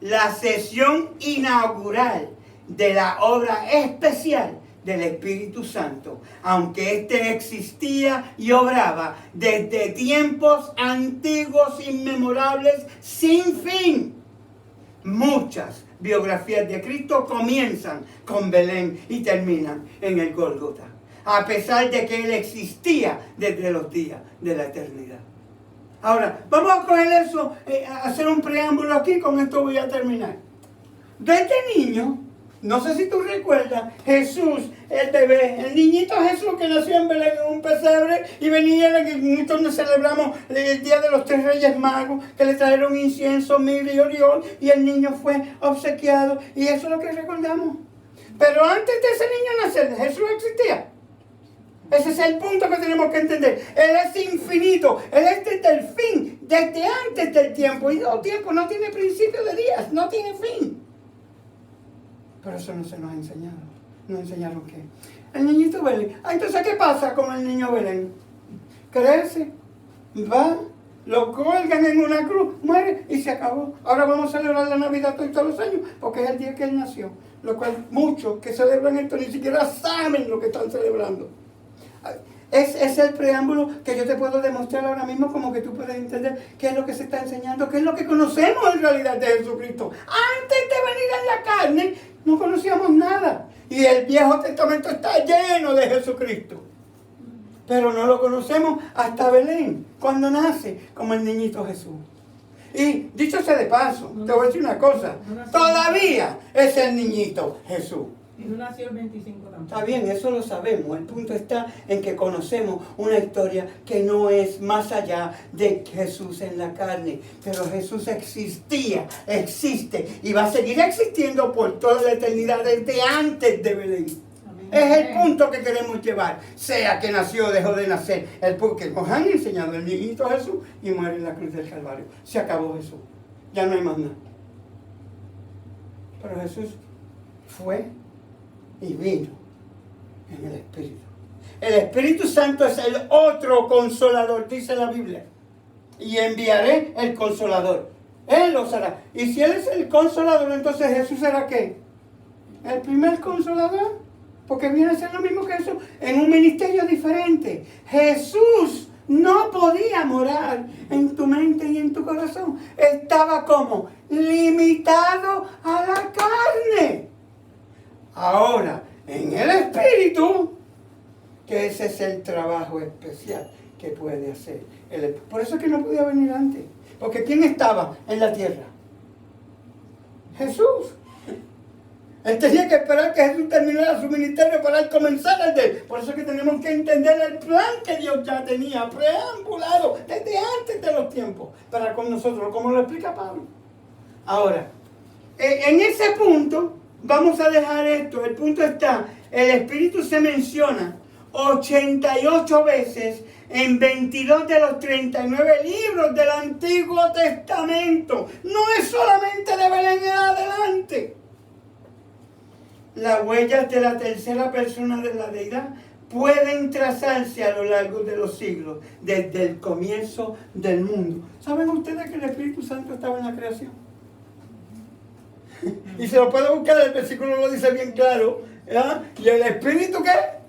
la sesión inaugural de la obra especial del Espíritu Santo, aunque éste existía y obraba desde tiempos antiguos inmemorables sin fin. Muchas biografías de Cristo comienzan con Belén y terminan en el Gólgota, a pesar de que Él existía desde los días de la eternidad. Ahora, vamos a coger eso, hacer un preámbulo aquí, con esto voy a terminar. Desde niño, no sé si tú recuerdas, Jesús, el bebé, el niñito Jesús que nació en Belén en un pesebre y venía en donde celebramos el día de los 3 Reyes Magos, que le trajeron incienso, mirra y oriol, y el niño fue obsequiado, y eso es lo que recordamos. Pero antes de ese niño nacer, Jesús existía. Ese es el punto que tenemos que entender. Él es infinito, Él es desde el fin, desde antes del tiempo, y el tiempo no tiene principio de días, no tiene fin. Pero eso no se nos ha enseñado. ¿Nos enseñaron qué? El niñito Belén. Entonces, ¿qué pasa con el niño Belén? Crece, va, lo cuelgan en una cruz, muere y se acabó. Ahora vamos a celebrar la Navidad todos los años porque es el día que Él nació. Lo cual muchos que celebran esto ni siquiera saben lo que están celebrando. Es el preámbulo que yo te puedo demostrar ahora mismo, como que tú puedes entender qué es lo que se está enseñando, qué es lo que conocemos en realidad de Jesucristo. Antes de venir en la carne, no conocíamos nada. Y el Viejo Testamento está lleno de Jesucristo. Pero no lo conocemos hasta Belén, cuando nace como el niñito Jesús. Y dicho sea de paso, te voy a decir una cosa, todavía es el niñito Jesús. Y no nació el 25 tampoco. Está bien, eso lo sabemos. El punto está en que conocemos una historia que no es más allá de Jesús en la carne. Pero Jesús existía, existe y va a seguir existiendo por toda la eternidad desde antes de Belén. Amén. Es el punto que queremos llevar. Sea que nació o dejó de nacer. El punto que nos han enseñado el niñito Jesús y muere en la cruz del Calvario. Se acabó Jesús. Ya no hay más nada. Pero Jesús fue y vino en el Espíritu. El Espíritu Santo es el otro consolador, dice la Biblia. Y enviaré el consolador. Él lo será. Y si Él es el consolador, entonces Jesús será ¿qué? El primer consolador. Porque viene a ser lo mismo que eso en un ministerio diferente. Jesús no podía morar en tu mente y en tu corazón. Estaba como limitado a la carne. Ahora, en el Espíritu, que ese es el trabajo especial que puede hacer. Por eso es que no podía venir antes. Porque ¿quién estaba en la tierra? Jesús. Él tenía que esperar que Jesús terminara su ministerio para él comenzar el de él. Por eso es que tenemos que entender el plan que Dios ya tenía preambulado desde antes de los tiempos para con nosotros, como lo explica Pablo. Ahora, en ese punto, vamos a dejar esto. El punto está, el Espíritu se menciona 88 veces en 22 de los 39 libros del Antiguo Testamento. No es solamente de Belén en adelante. Las huellas de la tercera persona de la deidad pueden trazarse a lo largo de los siglos, desde el comienzo del mundo. ¿Saben ustedes que el Espíritu Santo estaba en la creación? Y se lo puede buscar, el versículo lo dice bien claro. ¿Ya? ¿Y el Espíritu qué?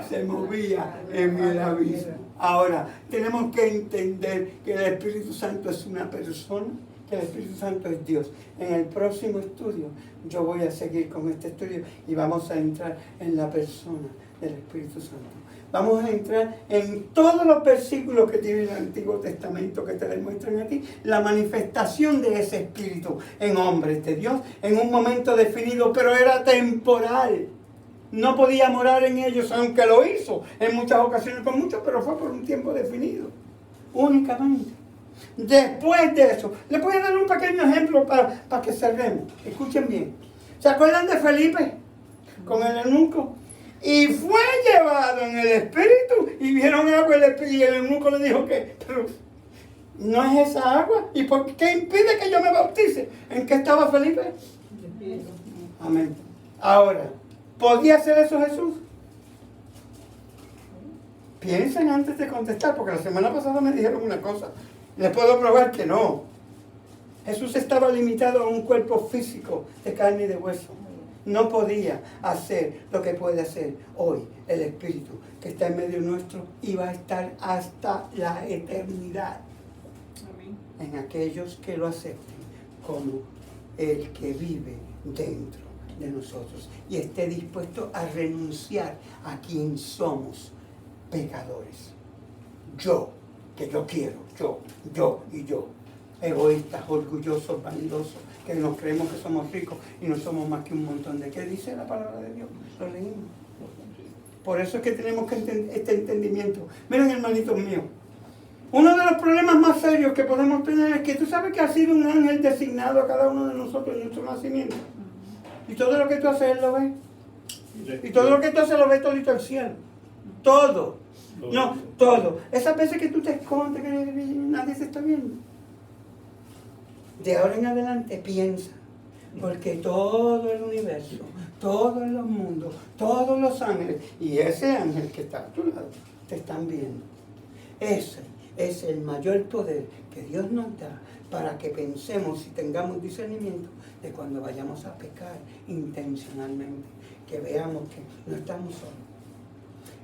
Se movía en el abismo. Ahora, tenemos que entender que el Espíritu Santo es una persona, que el Espíritu Santo es Dios. En el próximo estudio, yo voy a seguir con este estudio y vamos a entrar en la persona del Espíritu Santo. Vamos a entrar en todos los versículos que tiene el Antiguo Testamento que te demuestran aquí la manifestación de ese Espíritu en hombres de Dios en un momento definido, pero era temporal. No podía morar en ellos, aunque lo hizo en muchas ocasiones con muchos, pero fue por un tiempo definido, únicamente. Después de eso, les voy a dar un pequeño ejemplo para que cerremos. Escuchen bien. ¿Se acuerdan de Felipe con el eunuco? Y fue llevado en el Espíritu y vieron agua y el eunuco le dijo que, pero no es esa agua. ¿Y por qué impide que yo me bautice? ¿En qué estaba Felipe? Amén. Ahora, ¿podía hacer eso Jesús? Piensen antes de contestar, porque la semana pasada me dijeron una cosa. Les puedo probar que no. Jesús estaba limitado a un cuerpo físico de carne y de hueso. No podía hacer lo que puede hacer hoy el Espíritu que está en medio nuestro y va a estar hasta la eternidad. Amén. En aquellos que lo acepten como el que vive dentro de nosotros y esté dispuesto a renunciar a quien somos, pecadores. Yo, que yo quiero, yo y yo. Egoístas, orgullosos, vanidosos, que nos creemos que somos ricos y no somos más que un montón de... ¿Qué dice la palabra de Dios? Lo leímos. Por eso es que tenemos que este entendimiento. Miren, hermanitos míos, uno de los problemas más serios que podemos tener es que tú sabes que ha sido un ángel designado a cada uno de nosotros en nuestro nacimiento. Y todo lo que tú haces, él lo ve. Y todo lo que tú haces, lo ve todito el cielo. Todo. No, todo. Esas veces que tú te escondes, que nadie se está viendo. De ahora en adelante piensa, porque todo el universo, todos los mundos, todos los ángeles y ese ángel que está a tu lado te están viendo. Ese es el mayor poder que Dios nos da para que pensemos y tengamos discernimiento de cuando vayamos a pecar intencionalmente, que veamos que no estamos solos.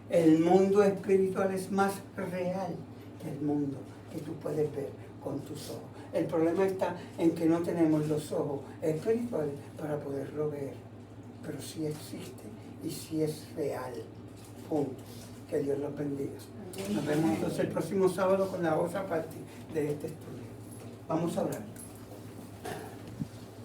El mundo espiritual es más real que el mundo que tú puedes ver con tus ojos. El problema está en que no tenemos los ojos espirituales para poderlo ver. Pero sí existe y sí es real. Punto. Que Dios los bendiga. Nos vemos entonces el próximo sábado con la otra parte de este estudio. Vamos a hablar.